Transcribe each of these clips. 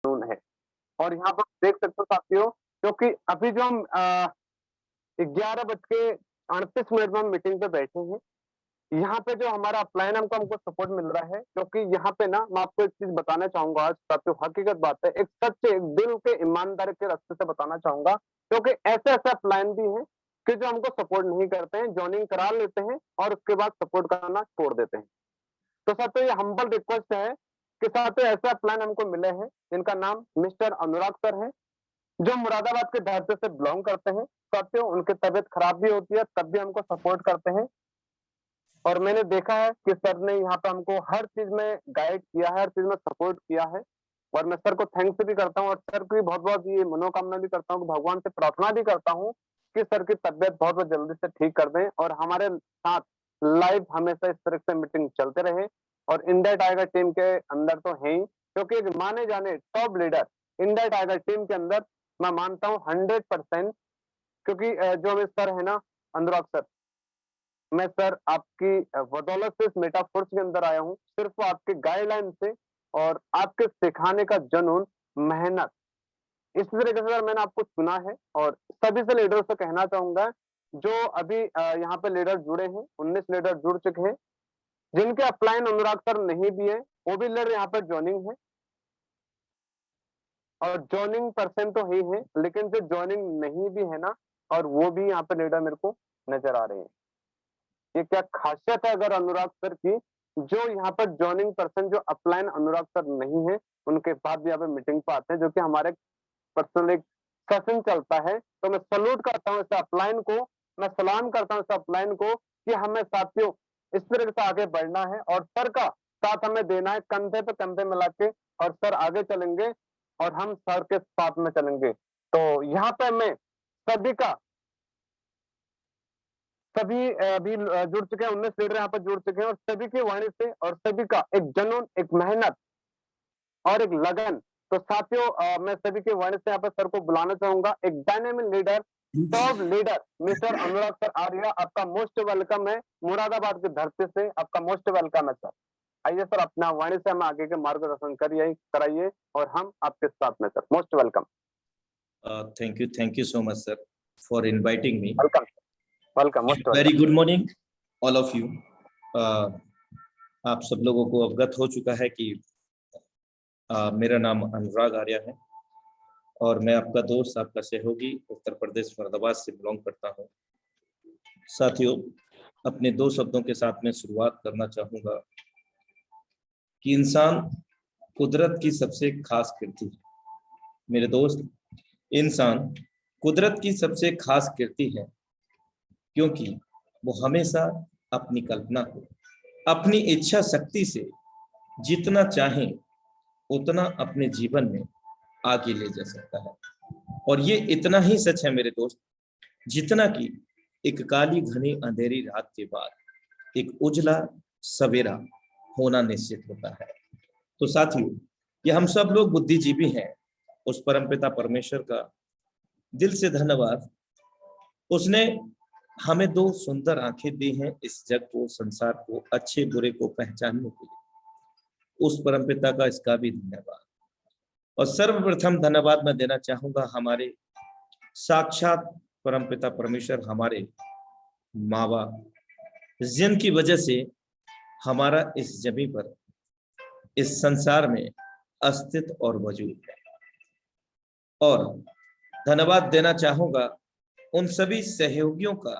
कानून है। और यहाँ पर देख सकते हो साथियों, क्योंकि अभी जो हम 11:38 में हम मीटिंग पे बैठे हैं, यहाँ पे जो हमारा अपलाइन हमको हमको सपोर्ट मिल रहा है, क्योंकि यहाँ पे ना मैं आपको एक चीज बताना चाहूंगा आज साथियों, हकीकत बात है, एक सच्चे एक दिल के ईमानदारी के रास्ते से बताना चाहूंगा, क्योंकि ऐसे ऐसे अपलाइन भी हैं कि जो हमको सपोर्ट नहीं करते हैं, ज्वाइनिंग करा लेते हैं और उसके बाद सपोर्ट करना छोड़ देते हैं। तो साथियों ये हम्बल रिक्वेस्ट है कि साथियों ऐसे प्लान हमको मिले हैं जिनका नाम मिस्टर अनुराग सर है, जो मुरादाबाद के धरती से बिलोंग करते हैं। साथियों उनकी तबीयत खराब भी होती है तब भी हमको सपोर्ट करते हैं, और मैंने देखा है कि सर ने यहाँ पे हमको हर चीज में गाइड किया है, हर चीज में सपोर्ट किया है। और मैं सर को थैंक्स भी करता हूँ, और सर की बहुत बहुत ये मनोकामना भी करता हूँ, भगवान से प्रार्थना भी करता हूँ कि सर की तबीयत बहुत बहुत जल्दी से ठीक कर दें और हमारे साथ लाइव हमेशा इस तरह से मीटिंग चलते रहे। और इंडिया टाइगर टीम के अंदर तो है ही, क्योंकि एक माने जाने top leader India tiger team के अंदर मैं मानता हूँ 100%, क्योंकि जो हमें सर है ना अनुराग सर, मैं सर आपकी बदौलत से इस मेटाफोर्स के अंदर आया हूँ, सिर्फ आपके गाइडलाइन से और आपके सिखाने का जुनून, मेहनत, इस तरीके से सर मैंने आपको चुना है। और सभी से लीडर से कहना चाहूंगा, जो अभी यहाँ पे लीडर जुड़े हैं, 19 लीडर जुड़ चुके हैं, जिनके अपलाइन अनुराग सर नहीं भी है, वो भी लीडर यहाँ पर ज्वाइनिंग है। और ज्वाइनिंग पर्सन तो ही है, लेकिन जो ज्वाइनिंग नहीं भी है ना, और वो भी यहाँ पे लीडर मेरे को नजर आ रहे हैं। ये क्या खासियत है अगर अनुराग सर की, जो यहाँ पर ज्वाइनिंग पर्सन जो अपलाइन अनुराग सर नहीं है, उनके बाद भी यहाँ पे मीटिंग पे आते हैं, जो कि हमारे पर्सनल एक सेशन चलता है। तो मैं सल्यूट करता हूँ इस अपलाइन को, मैं सलाम करता हूँ इस अपलाइन को कि हमें साथियों इस तरह से आगे बढ़ना है और सर का साथ हमें देना है, कंधे पे कंधे मिला के, और सर आगे चलेंगे और हम सर के साथ में चलेंगे। तो यहाँ पे मैं सभी का सभी अभी जुड़ चुके हैं, 19 लीडर यहाँ पर जुड़ चुके हैं, और सभी की वाणी से और सभी का एक जुनून, एक मेहनत और एक लगन। तो साथियों मैं सभी की वाणी से यहाँ पर सर को बुलाना चाहूंगा, एक dynamic leader, top leader mister Anurag sir Arya, आपका मोस्ट वेलकम है, मुरादाबाद की धरती से आपका मोस्ट वेलकम है सर। आइए सर, अपना वाणी से हम आगे के मार्गदर्शन करिए कराइए, और हम आपके साथ में sir, most welcome. Thank you so much, sir, for inviting me. Welcome, welcome, most Very welcome. good morning, all of you. आप सब लोगों को अवगत हो चुका है कि मेरा नाम अनुराग आर्या है और मैं आपका दोस्त, आपका सहयोगी, उत्तर प्रदेश मुरादाबाद से बिलोंग करता हूँ। साथियों, अपने 2 शब्दों के साथ में शुरुआत करना चाहूँगा कि इंसान कुदरत की सबसे खास कृति है। मेरे दोस्त, इंसान कुदरत की सबसे खास कृति है, क्योंकि वो हमेशा अपनी कल्पना को अपनी इच्छा शक्ति से जितना चाहे उतना अपने जीवन में आगे ले जा सकता है। और ये इतना ही सच है मेरे दोस्त, जितना कि एक काली घनी अंधेरी रात के बाद एक उजला सवेरा होना निश्चित होता है। तो साथियों, ये हम सब लोग बुद्धिजीवी हैं, उस परमपिता परमेश्वर का दिल से धन्यवाद। उसने हमें 2 सुंदर आंखें दी हैं इस जग को, संसार को, अच्छे बुरे को पहचानने के लिए। उस परमपिता का इसका भी धन्यवाद। और सर्वप्रथम धन्यवाद मैं देना चाहूंगा हमारे साक्षात परमपिता परमेश्वर, हमारे माँ बाप, जिनकी वजह से हमारा इस जमीन पर, इस संसार में अस्तित्व और वजूद है। और धन्यवाद देना चाहूंगा उन सभी सहयोगियों का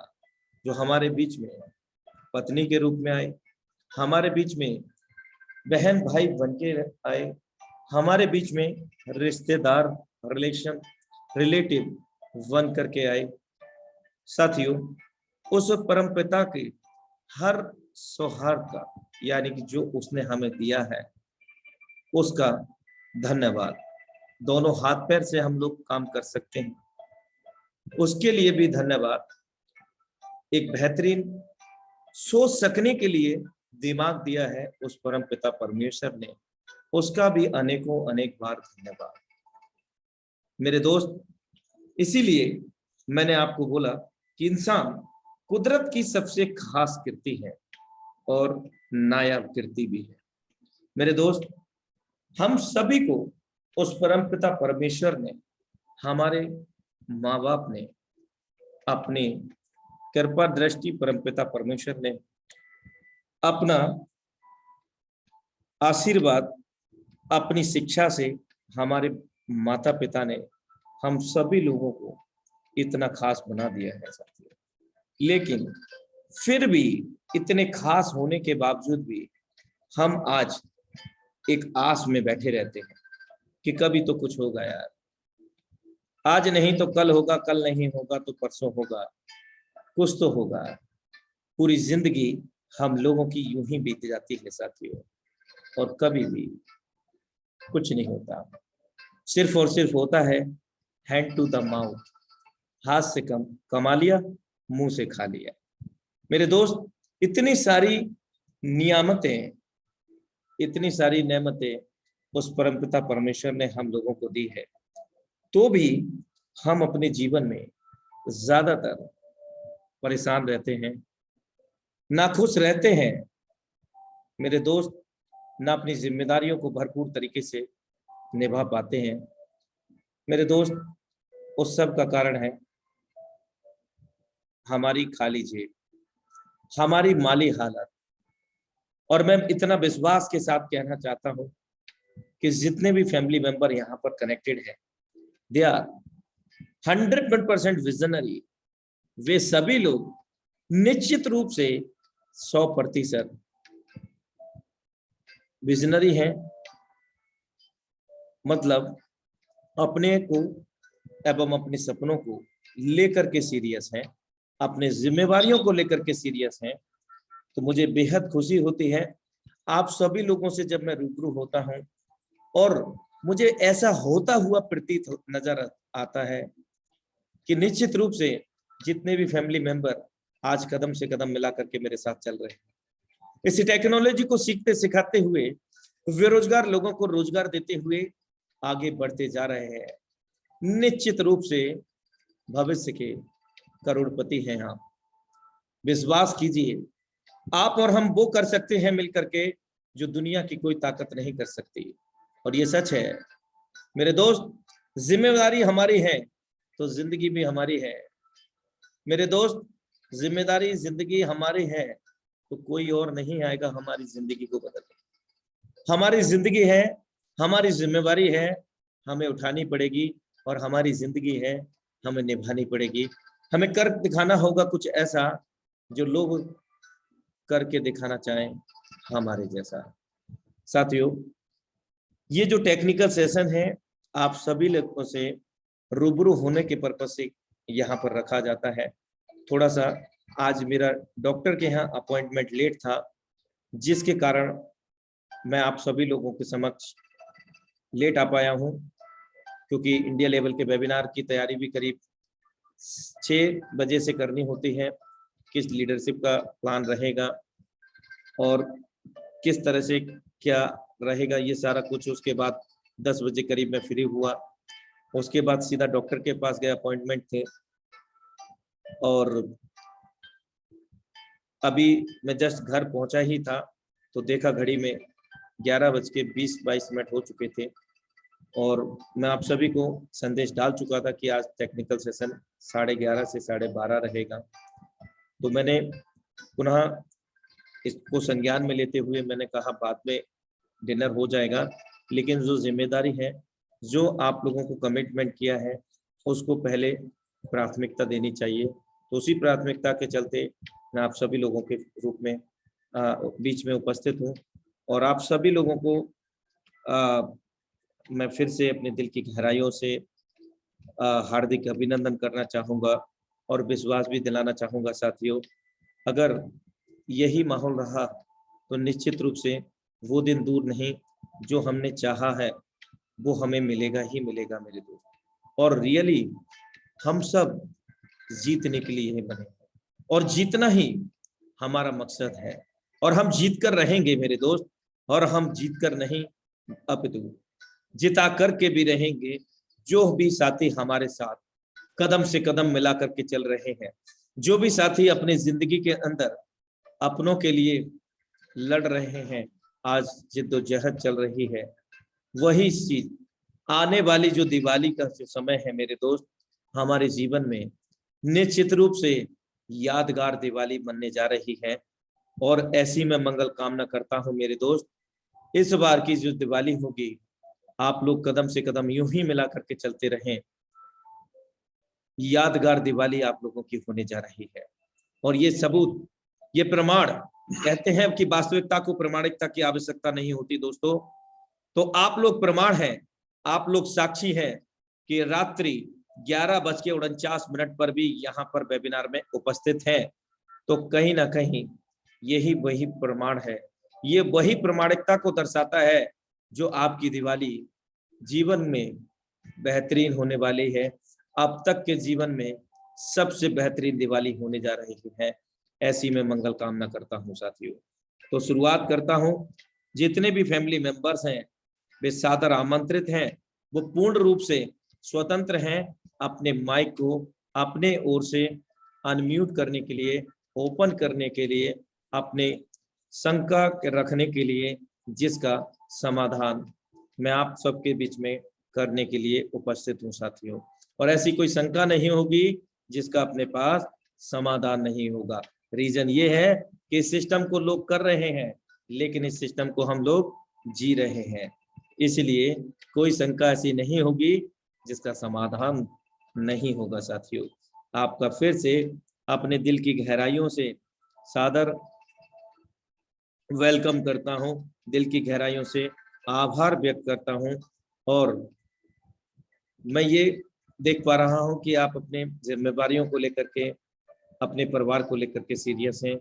जो हमारे बीच में पत्नी के रूप में आए, हमारे बीच में बहन भाई बन के आए, हमारे बीच में रिश्तेदार, रिलेटिव बन करके आए। साथियों, उस परमपिता के हर सौहार्द का, यानी कि जो उसने हमें दिया है, उसका धन्यवाद। दोनों हाथ पैर से हम लोग काम कर सकते हैं, उसके लिए भी धन्यवाद। एक बेहतरीन सोच सकने के लिए दिमाग दिया है उस परम पिता परमेश्वर ने, उसका भी अनेकों अनेक बार धन्यवाद। मेरे दोस्त, इसीलिए मैंने आपको बोला कि इंसान कुदरत की सबसे खास कृति है और नायाब कृति भी है। मेरे दोस्त, हम सभी को उस परमपिता परमेश्वर ने, हमारे माँ बाप ने अपनी कृपा दृष्टि, परमपिता परमेश्वर ने अपना आशीर्वाद अपनी शिक्षा से, हमारे माता पिता ने हम सभी लोगों को इतना खास बना दिया है साथियों। लेकिन फिर भी इतने खास होने के बावजूद भी हम आज एक आस में बैठे रहते हैं कि कभी तो कुछ होगा यार, आज नहीं तो कल होगा, कल नहीं होगा तो परसों होगा, कुछ तो होगा। पूरी जिंदगी हम लोगों की यूं ही बीत जाती है साथियों, और कभी भी कुछ नहीं होता। सिर्फ और सिर्फ होता है हैंड टू द माउथ, हाथ से कम कमा लिया, मुंह से खा लिया। मेरे दोस्त, इतनी सारी नियामतें, इतनी सारी नेमतें उस परमपिता परमेश्वर ने हम लोगों को दी है, तो भी हम अपने जीवन में ज्यादातर परेशान रहते हैं, नाखुश रहते हैं मेरे दोस्त, ना अपनी जिम्मेदारियों को भरपूर तरीके से निभा पाते हैं मेरे दोस्त। उस सब का कारण है हमारी खाली जेब, हमारी माली हालत। और मैं इतना विश्वास के साथ कहना चाहता हूं कि जितने भी फैमिली मेंबर यहाँ पर कनेक्टेड है, दे आर 100% विजनरी। वे सभी लोग निश्चित रूप से 100% विजनरी हैं, मतलब अपने को एवं अपने सपनों को लेकर के सीरियस हैं, अपने जिम्मेवारियों को लेकर के सीरियस हैं। तो मुझे बेहद खुशी होती है आप सभी लोगों से जब मैं रूबरू होता हूं, और मुझे ऐसा होता हुआ प्रतीत नजर आता है कि निश्चित रूप से जितने भी फैमिली मेंबर आज कदम से कदम मिला करके मेरे साथ चल रहे हैं, इस टेक्नोलॉजी को सीखते सिखाते हुए, बेरोजगार लोगों को रोजगार देते हुए आगे बढ़ते जा रहे हैं, निश्चित रूप से भविष्य के करोड़पति हैं आप। विश्वास कीजिए, आप और हम वो कर सकते हैं मिलकर के जो दुनिया की कोई ताकत नहीं कर सकती, और ये सच है मेरे दोस्त। जिम्मेदारी हमारी है तो जिंदगी भी हमारी है मेरे दोस्त। जिम्मेदारी जिंदगी हमारी है तो कोई और नहीं आएगा हमारी जिंदगी को बदलने। हमारी जिंदगी है, हमारी जिम्मेवारी है, हमें उठानी पड़ेगी, और हमारी जिंदगी है, हमें निभानी पड़ेगी। हमें कर दिखाना होगा कुछ ऐसा जो लोग करके दिखाना चाहें हमारे जैसा। साथियों, ये जो टेक्निकल सेशन है, आप सभी लोगों से रूबरू होने के पर्पज से यहाँ पर रखा जाता है। थोड़ा सा आज मेरा डॉक्टर के यहाँ अपॉइंटमेंट लेट था, जिसके कारण मैं आप सभी लोगों के समक्ष लेट आ पाया हूँ, क्योंकि इंडिया लेवल के वेबिनार की तैयारी भी करीब 6 बजे से करनी होती है। किस लीडरशिप का प्लान रहेगा और किस तरह से क्या रहेगा, ये सारा कुछ। उसके बाद 10 बजे करीब मैं फ्री हुआ, उसके बाद सीधा डॉक्टर के पास गया, अपॉइंटमेंट थे। और अभी मैं जस्ट घर पहुंचा ही था तो देखा घड़ी में 11:20-22 हो चुके थे, और मैं आप सभी को संदेश डाल चुका था कि आज टेक्निकल सेशन 11:30 से 12:30 रहेगा। तो मैंने पुनः इसको संज्ञान में लेते हुए मैंने कहा बाद में डिनर हो जाएगा, लेकिन जो जिम्मेदारी है, जो आप लोगों को कमिटमेंट किया है, उसको पहले प्राथमिकता देनी चाहिए। तो उसी प्राथमिकता के चलते मैं आप सभी लोगों के रूप में बीच में उपस्थित हूँ, और आप सभी लोगों को मैं फिर से अपने दिल की गहराइयों से हार्दिक अभिनंदन करना चाहूँगा और विश्वास भी दिलाना चाहूँगा। साथियों, अगर यही माहौल रहा तो निश्चित रूप से वो दिन दूर नहीं जो हमने चाहा है वो हमें मिलेगा ही मिलेगा मेरे दोस्त। और रियली हम सब जीतने के लिए बने हैं, और जीतना ही हमारा मकसद है, और हम जीत कर रहेंगे मेरे दोस्त। और हम जीत कर नहीं अपितु जिता करके भी रहेंगे। जो भी साथी हमारे साथ कदम से कदम मिला करके चल रहे हैं, जो भी साथी अपने जिंदगी के अंदर अपनों के लिए लड़ रहे हैं, आज जिद्दोजहद चल रही है, वही चीज आने वाली जो दिवाली का जो समय है मेरे दोस्त, हमारे जीवन में निश्चित रूप से यादगार दिवाली बनने जा रही है। और ऐसी मैं मंगल कामना करता हूं मेरे दोस्त, इस बार की जो दिवाली होगी, आप लोग कदम से कदम यूं ही मिला करके चलते रहें। यादगार दिवाली आप लोगों की होने जा रही है। और ये सबूत, ये प्रमाण, कहते हैं कि वास्तविकता को प्रमाणिकता की आवश्यकता नहीं होती दोस्तों। तो आप लोग प्रमाण हैं, आप लोग साक्षी हैं कि रात्रि 11:49 पर भी यहाँ पर वेबिनार में उपस्थित हैं। तो कहीं ना कहीं यही वही प्रमाण है, ये वही प्रमाणिकता को दर्शाता है जो आपकी दिवाली जीवन में बेहतरीन होने वाली है। अब तक के जीवन में सबसे बेहतरीन दिवाली होने जा रही है, ऐसी मैं मंगल कामना करता हूं साथियों। तो शुरुआत करता हूं। जितने भी फैमिली मेंबर्स हैं वे सादर आमंत्रित हैं, वो पूर्ण रूप से स्वतंत्र हैं अपने माइक को अपने ओर से अनम्यूट करने के लिए, ओपन करने के लिए, अपने शंका रखने के लिए, जिसका समाधान मैं आप सबके बीच में करने के लिए उपस्थित हूँ साथियों। और ऐसी कोई शंका नहीं होगी जिसका अपने पास समाधान नहीं होगा। रीजन ये है कि इस सिस्टम को लोग कर रहे हैं, लेकिन इस सिस्टम को हम लोग जी रहे हैं, इसलिए कोई शंका ऐसी नहीं होगी जिसका समाधान नहीं होगा साथियों। आपका फिर से अपने दिल की गहराइयों से सादर वेलकम करता हूं, दिल की गहराइयों से आभार व्यक्त करता हूं। और मैं ये देख पा रहा हूं कि आप अपने जिम्मेदारियों को लेकर के, अपने परिवार को लेकर के सीरियस हैं,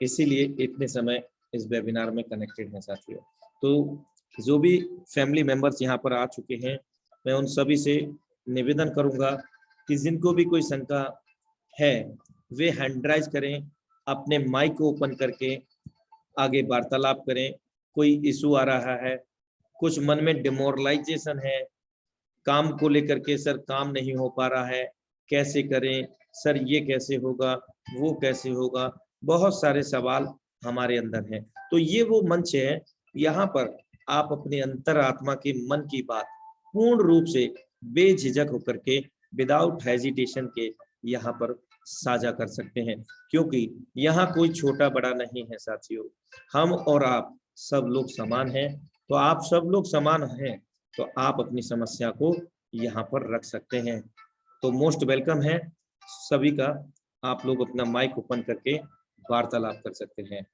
इसीलिए इतने समय इस वेबिनार में कनेक्टेड हैं साथियों। तो जो भी फैमिली मेंबर्स यहाँ पर आ चुके हैं, मैं उन सभी से निवेदन करूंगा कि जिनको भी कोई शंका है वे हैंड राइज करें, अपने माइक को ओपन करके आगे वार्तालाप करें। कोई इशू आ रहा है, कुछ मन में डिमोरलाइजेशन है, काम को लेकर के, सर काम नहीं हो पा रहा है, कैसे करें सर, ये कैसे होगा, वो कैसे होगा, बहुत सारे सवाल हमारे अंदर हैं। तो ये वो मंच है, यहाँ पर आप अपने अंतरात्मा के मन की बात पूर्ण रूप से बेझिझक होकर के, विदाउट हेजिटेशन के यहाँ पर साझा कर सकते हैं, क्योंकि यहाँ कोई छोटा बड़ा नहीं है साथियों। हम और आप सब लोग समान हैं। तो आप सब लोग समान हैं तो आप अपनी समस्या को यहाँ पर रख सकते हैं। तो मोस्ट वेलकम है सभी का, आप लोग अपना माइक ओपन करके वार्तालाप कर सकते हैं।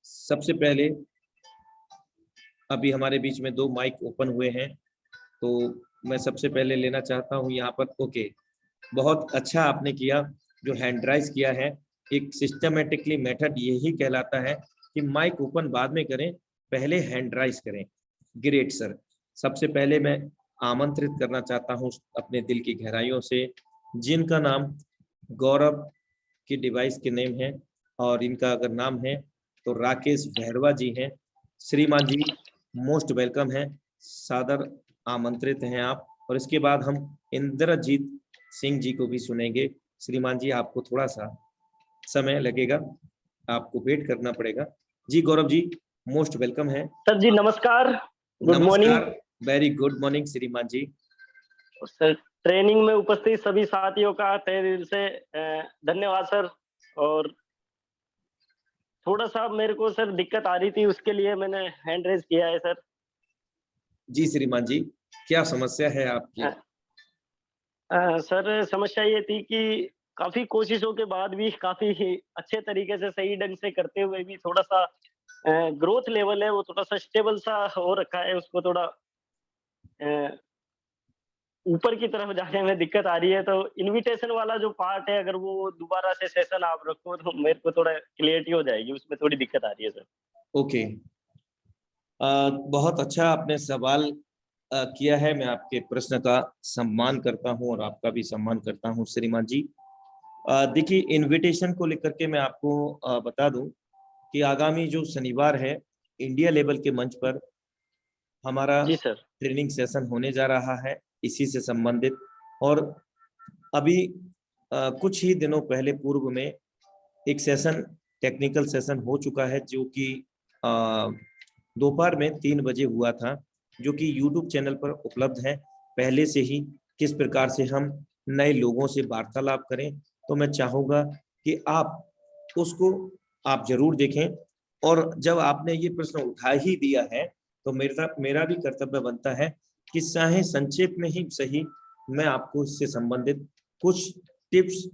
सबसे पहले अभी हमारे बीच में 2 माइक ओपन हुए हैं, तो मैं सबसे पहले लेना चाहता हूं यहाँ पर। ओके, बहुत अच्छा आपने किया जो हैंड राइज किया है। एक सिस्टमेटिकली मेथड यही कहलाता है कि माइक ओपन बाद में करें, पहले हैंड राइज करें। Great sir. सबसे पहले मैं आमंत्रित करना चाहता हूं अपने दिल की गहराइयों से, जिनका नाम गौरव की डिवाइस के नेम है और इनका अगर नाम है तो राकेश भैरवा जी हैं। श्रीमान जी मोस्ट वेलकम है, सादर आमंत्रित हैं आप। और इसके बाद हम इंद्रजीत सिंह जी को भी सुनेंगे। श्रीमान जी आपको थोड़ा सा समय लगेगा, आपको वेट करना पड़ेगा। जी गौरव जी मोस्ट वेलकम है। सर जी नमस्कार, गुड मॉर्निंग। नमस्कार, वेरी गुड मॉर्निंग श्रीमान जी। सर ट्रेनिंग में उपस्थित सभी साथियों का तहे दिल से धन्यवाद सर। और थोड़ा सा मेरे को सर दिक्कत आ रही थी, उसके लिए मैंने हैंड रेज किया है सर। जी श्रीमान जी, क्या समस्या है आपकी? सर समस्या ये थी कि काफी कोशिशों के बाद भी, काफी अच्छे तरीके से सही ढंग से करते हुए भी थोड़ा सा ग्रोथ लेवल है वो थोड़ा सा स्टेबल सा हो रखा है, उसको थोड़ा ऊपर की तरफ जाने में दिक्कत आ रही है। तो इनविटेशन वाला जो पार्ट है, अगर वो दोबारा से सेशन आप रखो तो मेरे को थोड़ा क्लियरिटी हो जाएगी, उसमें थोड़ी दिक्कत आ रही है सर। ओके, बहुत अच्छा आपने सवाल किया है। मैं आपके प्रश्न का सम्मान करता हूं और आपका भी सम्मान करता हूं श्रीमान जी। देखिए, इनविटेशन को लेकर के मैं आपको बता दूं कि आगामी जो शनिवार है, इंडिया लेवल के मंच पर हमारा जी सर। ट्रेनिंग सेशन होने जा रहा है इसी से संबंधित। और अभी कुछ ही दिनों पहले पूर्व में एक सेशन, टेक्निकल सेशन हो चुका है, जो कि दोपहर में 3 बजे हुआ था। जो कि यूट्यूब चैनल पर उपलब्ध है पहले से ही, किस प्रकार से हम नए लोगों से वार्तालाप करें। तो मैं चाहूँगा कि आप उसको आप जरूर देखें। और जब आपने ये प्रश्न उठा ही दिया है तो मेरा भी कर्तव्य बनता है कि चाहे संक्षेप में ही सही, मैं आपको इससे संबंधित कुछ टिप्स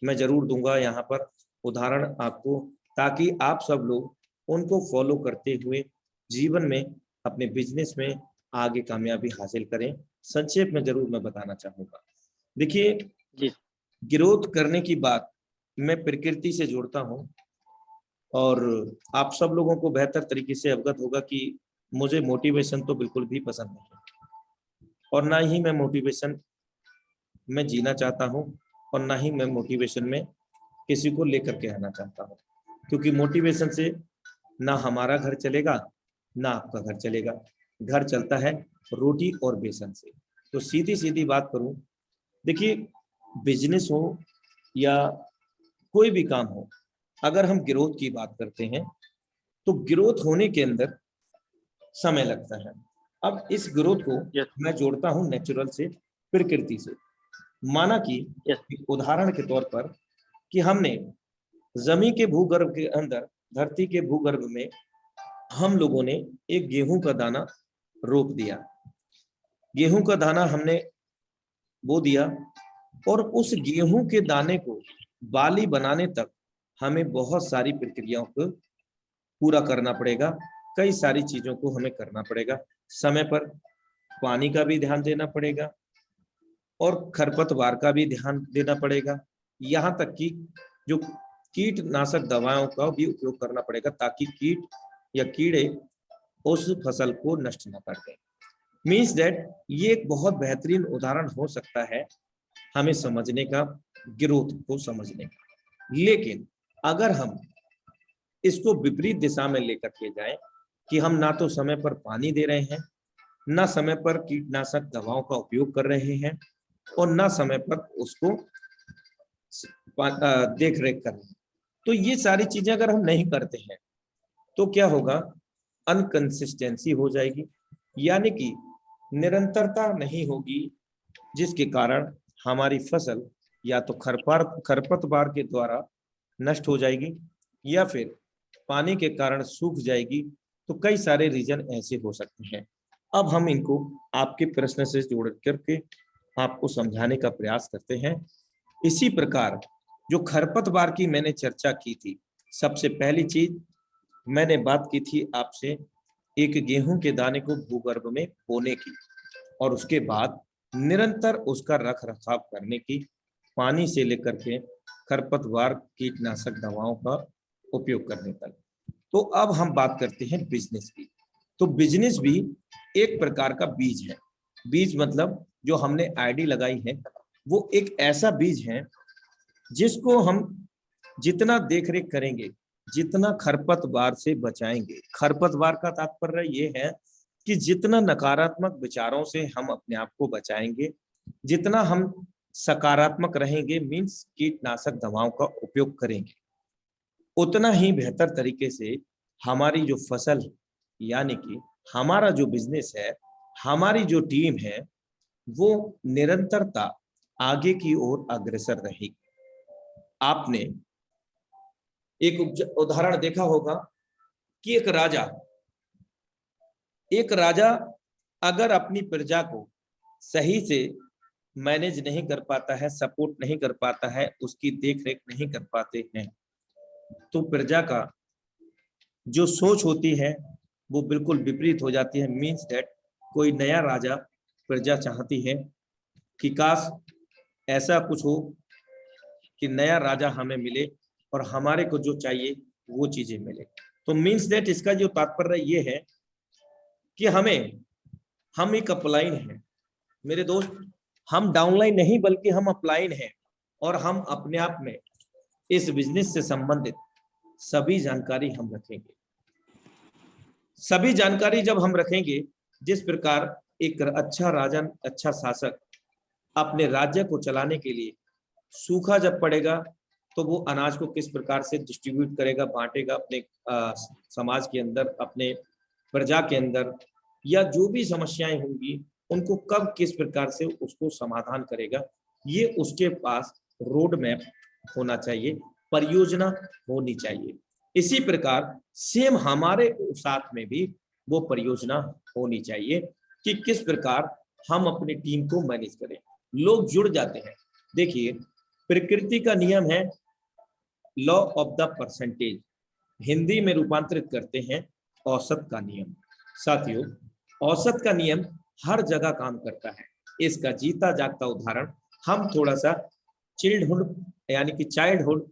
मैं जरूर दूंगा यहाँ पर, उदाहरण आपको, ताकि आप सब लोग उनको फॉलो करते हुए जीवन में अपने बिजनेस में आगे कामयाबी हासिल करें। संक्षेप में जरूर मैं बताना चाहूंगा। देखिए, जी ग्रोथ करने की बात मैं प्रकृति से जोड़ता हूं, और आप सब लोगों को बेहतर तरीके से अवगत होगा कि मुझे मोटिवेशन तो बिल्कुल भी पसंद नहीं है, और ना ही मैं मोटिवेशन में जीना चाहता हूं, और ना ही मैं मोटिवेशन में किसी को लेकर के आना चाहता हूं, क्योंकि मोटिवेशन से ना हमारा घर चलेगा ना आपका घर चलेगा। घर चलता है रोटी और बेसन से। तो सीधी सीधी बात करूं, देखिए, बिजनेस हो या कोई भी काम हो, अगर हम ग्रोथ की बात करते हैं तो ग्रोथ होने के अंदर समय लगता है। अब इस ग्रोथ को यस मैं जोड़ता हूं नेचुरल से, प्रकृति से। माना कि यस एक उदाहरण के तौर पर कि हमने जमीन के भूगर्भ के अंदर, धरती के भूगर्भ में हम लोगों ने एक गेहूं का दाना रोप दिया। गेहूं का दाना हमने बो दिया, और उस गेहूं के दाने को बाली बनाने तक हमें बहुत सारी प्रक्रियाओं को पूरा करना पड़ेगा। कई सारी चीजों को हमें करना पड़ेगा। समय पर पानी का भी ध्यान देना पड़ेगा, और खरपतवार का भी ध्यान देना पड़ेगा। यहाँ तक कि जो कीटनाशक दवाओं का भी उपयोग करना पड़ेगा, ताकि कीट या कीड़े उस फसल को नष्ट न कर दें। मीन्स दैट ये एक बहुत बेहतरीन उदाहरण हो सकता है हमें समझने का, ग्रोथ को समझने का। लेकिन अगर हम इसको विपरीत दिशा में लेकर के जाएं कि हम ना तो समय पर पानी दे रहे हैं, ना समय पर कीटनाशक दवाओं का उपयोग कर रहे हैं, और ना समय पर उसको देख रेख कर रहे हैं, तो ये सारी चीजें अगर हम नहीं करते हैं तो क्या होगा, अनकंसिस्टेंसी हो जाएगी, यानी कि निरंतरता नहीं होगी, जिसके कारण हमारी फसल या तो खरपतवार के द्वारा नष्ट हो जाएगी, या फिर पानी के कारण सूख जाएगी। तो कई सारे रीजन ऐसे हो सकते हैं। अब हम इनको आपके प्रश्न से जोड़ करके आपको समझाने का प्रयास करते हैं। इसी प्रकार जो खरपतवार की मैंने चर्चा की थी, सबसे पहली चीज मैंने बात की थी आपसे एक गेहूं के दाने को भूगर्भ में बोने की, और उसके बाद निरंतर उसका रख रखाव करने की, पानी से लेकर के खरपतवार कीटनाशक दवाओं का उपयोग करने तक। तो अब हम बात करते हैं बिजनेस की। तो बिजनेस भी एक प्रकार का बीज है। बीज मतलब जो हमने आईडी लगाई है, वो एक ऐसा बीज है जिसको हम जितना देख रेख करेंगे, जितना खरपतवार से बचाएंगे। खरपतवार का तात्पर्य ये है कि जितना नकारात्मक विचारों से हम अपने आप को बचाएंगे, जितना हम सकारात्मक रहेंगे, मीन्स कीटनाशक दवाओं का उपयोग करेंगे, उतना ही बेहतर तरीके से हमारी जो फसल है, यानी कि हमारा जो बिजनेस है, हमारी जो टीम है, वो निरंतरता आगे की ओर अग्रसर रहेगी। आपने एक उदाहरण देखा होगा कि एक राजा अगर अपनी प्रजा को सही से मैनेज नहीं कर पाता है, सपोर्ट नहीं कर पाता है, उसकी देख रेख नहीं कर पाते हैं, तो प्रजा का जो सोच होती है वो बिल्कुल विपरीत हो जाती है। मीन्स दैट कोई नया राजा, प्रजा चाहती है कि काश ऐसा कुछ हो कि नया राजा हमें मिले और हमारे को जो चाहिए वो चीजें मिले। तो मीन्स दैट इसका जो तात्पर्य ये है कि हम एक अपलाइन है मेरे दोस्त, हम डाउनलाइन नहीं बल्कि हम अपलाइन हैं, और हम अपने आप में इस बिजनेस से संबंधित सभी जानकारी हम रखेंगे। सभी जानकारी जब हम रखेंगे, जिस प्रकार एक अच्छा राजा, अच्छा शासक अपने राज्य को चलाने के लिए सूखा जब पड़ेगा तो वो अनाज को किस प्रकार से डिस्ट्रीब्यूट करेगा, बांटेगा अपने समाज के अंदर, अपने प्रजा के अंदर, या जो भी समस्याएं होंगी उनको कब किस प्रकार से उसको समाधान करेगा, ये उसके पास रोड मैप होना चाहिए, परियोजना होनी चाहिए। इसी प्रकार सेम हमारे साथ में भी वो परियोजना होनी चाहिए कि किस प्रकार हम अपनी टीम को मैनेज करें। लोग जुड़ जाते हैं। देखिए, प्रकृति का नियम है law of the percentage, Hindi में रूपांतरित करते हैं औसत का नियम। साथियों, औसत का नियम हर जगह काम करता है। इसका जीता जागता उदाहरण हम थोड़ा सा चिल्डहुड यानी कि चाइल्डहुड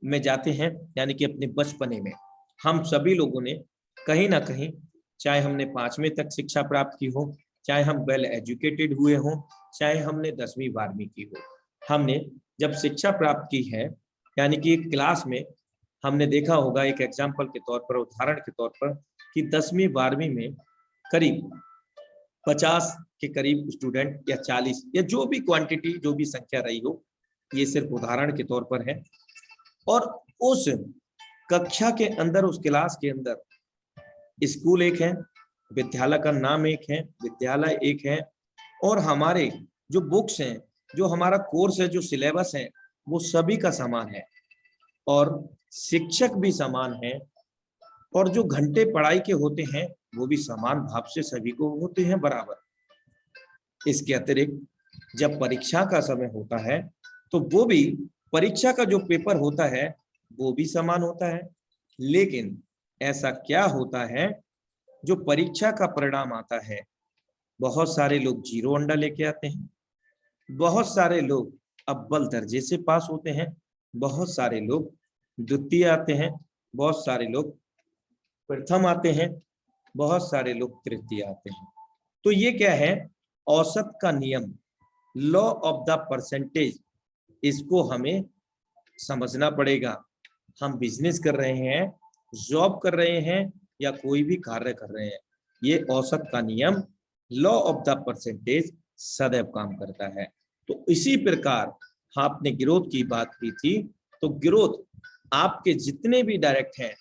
में जाते हैं, यानी कि अपने बचपने में हम सभी लोगों ने कहीं ना कहीं, चाहे हमने 5वीं तक शिक्षा प्राप्त की हो, चाहे हम वेल एजुकेटेड हुए हों, चाहे हमने 10वीं 12वीं की हो, हमने जब शिक्षा प्राप्त की है, यानी कि क्लास में हमने देखा होगा, एक एग्जाम्पल के तौर पर, उदाहरण के तौर पर, कि 10वीं 12वीं में करीब 50 के करीब स्टूडेंट या 40 या जो भी क्वांटिटी, जो भी संख्या रही हो, ये सिर्फ उदाहरण के तौर पर है। और उस कक्षा के अंदर, उस क्लास के अंदर स्कूल एक है, विद्यालय का नाम एक है, विद्यालय एक है, और हमारे जो बुक्स हैं, जो हमारा कोर्स है, जो सिलेबस है, वो सभी का समान है, और शिक्षक भी समान है, और जो घंटे पढ़ाई के होते हैं वो भी समान भाव से सभी को होते हैं बराबर। इसके अतिरिक्त जब परीक्षा का समय होता है तो वो भी, परीक्षा का जो पेपर होता है वो भी समान होता है। लेकिन ऐसा क्या होता है, जो परीक्षा का परिणाम आता है, बहुत सारे लोग 0 अंडा लेके आते हैं, बहुत सारे लोग अव्वल दर्जे से पास होते हैं, बहुत सारे लोग द्वितीय आते हैं, बहुत सारे लोग प्रथम आते हैं, बहुत सारे लोग तृतीय आते हैं। तो ये क्या है, औसत का नियम, लॉ ऑफ द परसेंटेज, इसको हमें समझना पड़ेगा। हम बिजनेस कर रहे हैं, जॉब कर रहे हैं, या कोई भी कार्य कर रहे हैं, ये औसत का नियम, लॉ ऑफ द परसेंटेज सदैव काम करता है। तो इसी प्रकार आपने ग्रोथ की बात की थी, तो ग्रोथ आपके जितने भी डायरेक्ट हैं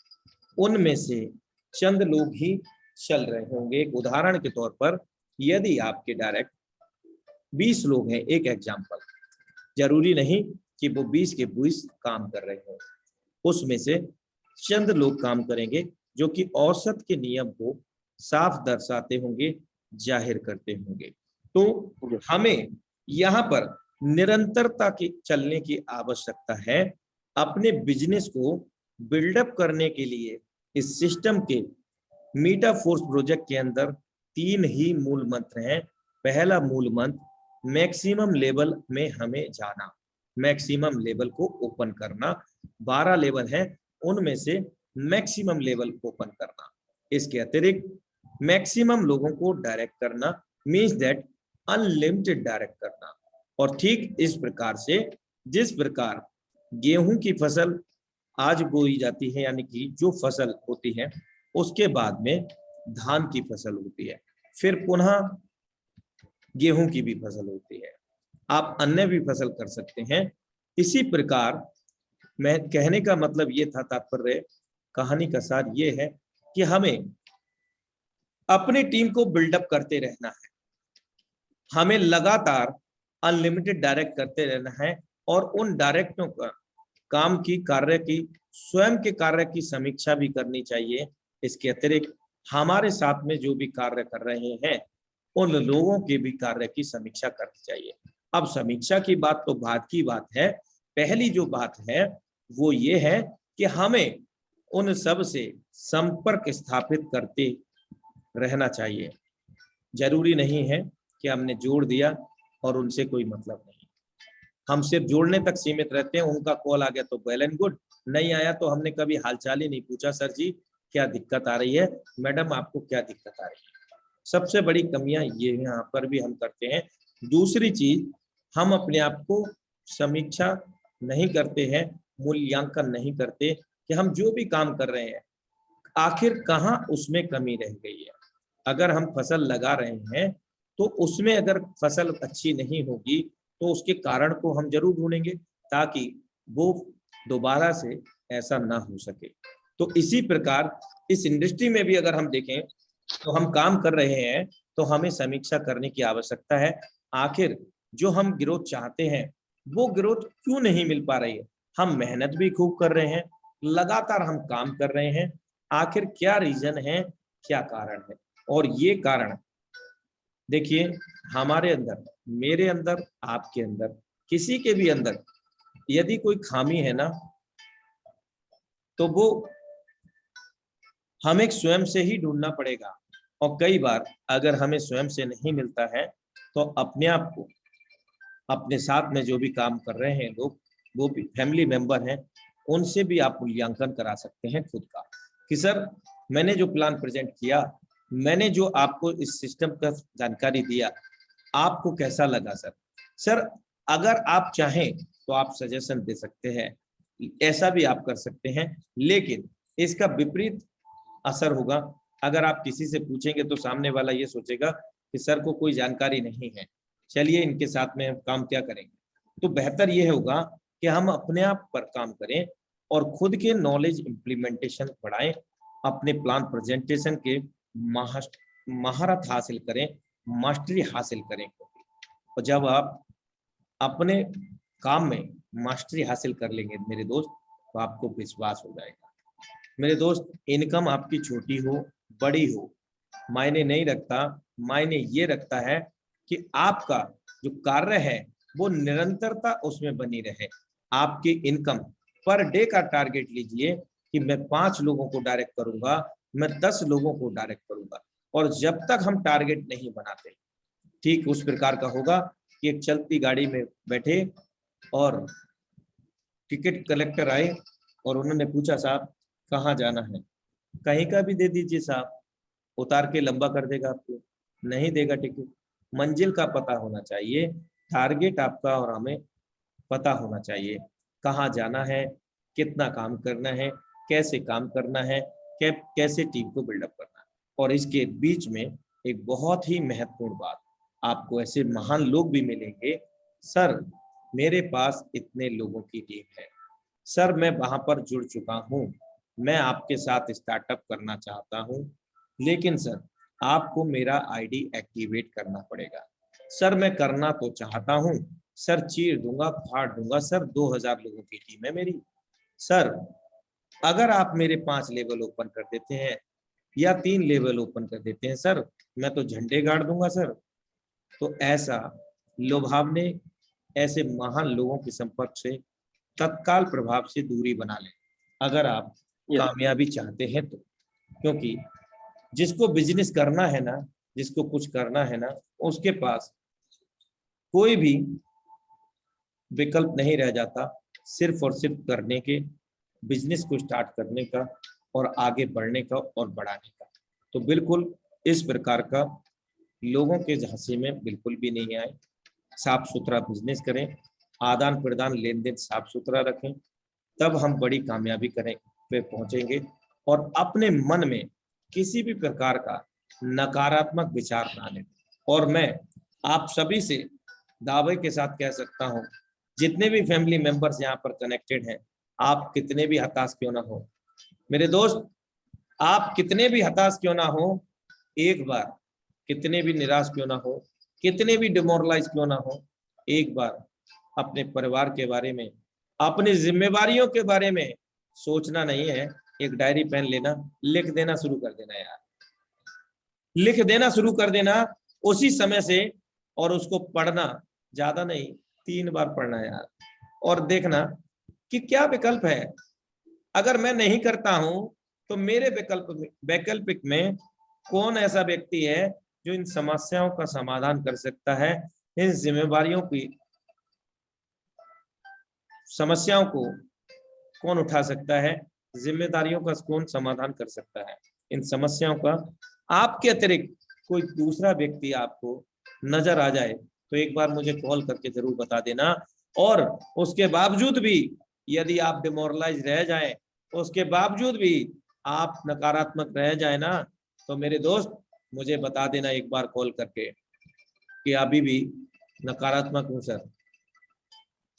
उनमें से चंद लोग ही चल रहे होंगे। एक उदाहरण के तौर पर, यदि आपके डायरेक्ट 20 लोग हैं, एक एग्जाम्पल, जरूरी नहीं कि वो 20 के 20 काम कर रहे हो, उसमें से चंद लोग काम करेंगे जो कि औसत के नियम को साफ दर्शाते होंगे, जाहिर करते होंगे। तो हमें यहाँ पर निरंतरता की चलने की आवश्यकता है। अपने बिजनेस को बिल्डअप करने के लिए इस सिस्टम के मीटा फोर्स प्रोजेक्ट के अंदर 3 ही मूल मंत्र हैं। पहला मूल मंत्र, मैक्सिमम लेवल में हमें जाना, मैक्सिमम लेवल को ओपन करना। 12 लेवल है, उनमें से मैक्सिमम लेवल ओपन करना। इसके अतिरिक्त मैक्सिमम लोगों को डायरेक्ट करना, मीन्स दैट अनलिमिटेड डायरेक्ट करना। और ठीक इस प्रकार से, जिस प्रकार गेहूं की फसल आज बोई जाती है, यानी कि जो फसल होती है, उसके बाद में धान की फसल होती है, फिर पुनः गेहूं की भी फसल होती है, आप अन्य भी फसल कर सकते हैं। इसी प्रकार मैं कहने का मतलब ये था, तात्पर्य कहानी का सार ये है कि हमें अपनी टीम को बिल्डअप करते रहना है, हमें लगातार अनलिमिटेड डायरेक्ट करते रहना है, और उन डायरेक्टों का काम की, कार्य की, स्वयं के कार्य की समीक्षा भी करनी चाहिए। इसके अतिरिक्त हमारे साथ में जो भी कार्य कर रहे हैं उन लोगों के भी कार्य की समीक्षा करनी चाहिए। अब समीक्षा की बात तो बाद की बात है, पहली जो बात है वो ये है कि हमें उन सब से संपर्क स्थापित करते रहना चाहिए। जरूरी नहीं है कि हमने जोड़ दिया और उनसे कोई मतलब नहीं, हम सिर्फ जोड़ने तक सीमित रहते हैं। उनका कॉल आ गया तो वेल एंड गुड, नहीं आया तो हमने कभी हालचाल ही नहीं पूछा, सर जी क्या दिक्कत आ रही है, मैडम आपको क्या दिक्कत आ रही है। सबसे बड़ी कमियां ये यहाँ पर भी हम करते हैं। दूसरी चीज, हम अपने आप को समीक्षा नहीं करते हैं, मूल्यांकन नहीं करते कि हम जो भी काम कर रहे हैं आखिर कहाँ उसमें कमी रह गई है। अगर हम फसल लगा रहे हैं तो उसमें अगर फसल अच्छी नहीं होगी तो उसके कारण को हम जरूर ढूंढेंगे, ताकि वो दोबारा से ऐसा ना हो सके। तो इसी प्रकार इस इंडस्ट्री में भी अगर हम देखें तो हम काम कर रहे हैं, तो हमें समीक्षा करने की आवश्यकता है। आखिर जो हम ग्रोथ चाहते हैं वो ग्रोथ क्यों नहीं मिल पा रही है? हम मेहनत भी खूब कर रहे हैं, लगातार हम काम कर रहे हैं, आखिर क्या रीजन है, क्या कारण है? और ये कारण देखिए, हमारे अंदर, मेरे अंदर, आपके अंदर, किसी के भी अंदर यदि कोई खामी है ना, तो वो हमें स्वयं से ही ढूंढना पड़ेगा। और कई बार अगर हमें स्वयं से नहीं मिलता है, तो अपने आप को, अपने साथ में जो भी काम कर रहे हैं लोग, वो भी फैमिली मेंबर हैं, उनसे भी आप मूल्यांकन करा सकते हैं खुद का, कि सर मैंने जो प्लान प्रेजेंट किया, मैंने जो आपको इस सिस्टम का जानकारी दिया, आपको कैसा लगा सर? सर अगर आप चाहें तो आप सजेशन दे सकते हैं, ऐसा भी आप कर सकते हैं, लेकिन इसका विपरीत असर होगा। अगर आप किसी से पूछेंगे तो सामने वाला ये सोचेगा कि सर को कोई जानकारी नहीं है, चलिए इनके साथ में हम काम क्या करेंगे। तो बेहतर ये होगा कि हम अपने आप पर काम करें और खुद के नॉलेज इम्प्लीमेंटेशन बढ़ाएं, अपने प्लान प्रेजेंटेशन के महारत हासिल करें, मास्टरी हासिल करें। और जब आप अपने काम में मास्टरी हासिल कर लेंगे मेरे दोस्त, तो आपको विश्वास हो जाएगा। मेरे दोस्त, इनकम आपकी छोटी हो बड़ी हो मायने नहीं रखता, मायने ये रखता है कि आपका जो कार्य है वो निरंतरता उसमें बनी रहे। आपकी इनकम पर डे का टारगेट लीजिए कि मैं 5 लोगों को डायरेक्ट करूंगा, मैं 10 लोगों को डायरेक्ट करूंगा। और जब तक हम टारगेट नहीं बनाते, ठीक उस प्रकार का होगा कि एक चलती गाड़ी में बैठे और टिकट कलेक्टर आए और उन्होंने पूछा, साहब कहाँ जाना है? कहीं का भी दे दीजिए साहब, उतार के लंबा कर देगा आपको, नहीं देगा टिकट। मंजिल का पता होना चाहिए, टारगेट आपका और हमें पता होना चाहिए, कहाँ जाना है, कितना काम करना है, कैसे काम करना है, कैसे टीम को बिल्डअप करना है। और इसके बीच में एक बहुत ही महत्वपूर्ण बात, आपको ऐसे महान लोग भी मिलेंगे, सर मेरे पास इतने लोगों की टीम है, सर मैं वहां पर जुड़ चुका हूँ, मैं आपके साथ स्टार्टअप करना चाहता हूँ, लेकिन सर आपको मेरा आईडी एक्टिवेट करना पड़ेगा। सर मैं करना तो चाहता हूँ, सर चीर दूंगा, फाड़ दूंगा, सर 2000 लोगों की टीम है मेरी, सर अगर आप मेरे 5 लेवल ओपन कर देते हैं या 3 लेवल ओपन कर देते हैं सर, मैं तो झंडे गाड़ दूंगा सर। तो ऐसा लुभावने, ऐसे महान लोगों के संपर्क से तत्काल प्रभाव से दूरी बना लें अगर आप कामयाबी चाहते हैं तो। क्योंकि जिसको बिजनेस करना है ना, जिसको कुछ करना है ना, उसके पास कोई भी विकल्प नहीं रह जाता, सिर्फ और सिर्फ करने के, बिजनेस को स्टार्ट करने का और आगे बढ़ने का और बढ़ाने का। तो बिल्कुल इस प्रकार का लोगों के झांसे में बिल्कुल भी नहीं आए, साफ सुथरा बिजनेस करें, आदान प्रदान लेन देन साफ सुथरा रखें, तब हम बड़ी कामयाबी करें पे पहुंचेंगे। और अपने मन में किसी भी प्रकार का नकारात्मक विचार ना लें। और मैं आप सभी से दावे के साथ कह सकता हूं, जितने भी फैमिली मेंबर्स यहाँ पर कनेक्टेड हैं, आप कितने भी हताश क्यों ना हो मेरे दोस्त, आप कितने भी हताश क्यों ना हो, एक बार कितने भी निराश क्यों ना हो, कितने भी डिमोरलाइज क्यों ना हो, एक बार अपने परिवार के बारे में, अपनी जिम्मेवारियों के बारे में सोचना नहीं है। एक डायरी पेन लेना, लिख देना शुरू कर देना यार, लिख देना शुरू कर देना उसी समय से, और उसको पढ़ना, ज्यादा नहीं 3 बार पढ़ना यार, और देखना कि क्या विकल्प है। अगर मैं नहीं करता हूं तो मेरे वैकल्पिक में कौन ऐसा व्यक्ति है जो इन समस्याओं का समाधान कर सकता है, इन जिम्मेवारियों की समस्याओं को कौन उठा सकता है, जिम्मेदारियों का कौन समाधान कर सकता है, इन समस्याओं का आपके अतिरिक्त कोई दूसरा व्यक्ति आपको नजर आ जाए तो एक बार मुझे कॉल करके जरूर बता देना। और उसके बावजूद भी यदि आप डिमोरलाइज रह जाएं, उसके बावजूद भी आप नकारात्मक रह जाए ना, तो मेरे दोस्त मुझे बता देना एक बार कॉल करके कि अभी भी नकारात्मक हूं सर।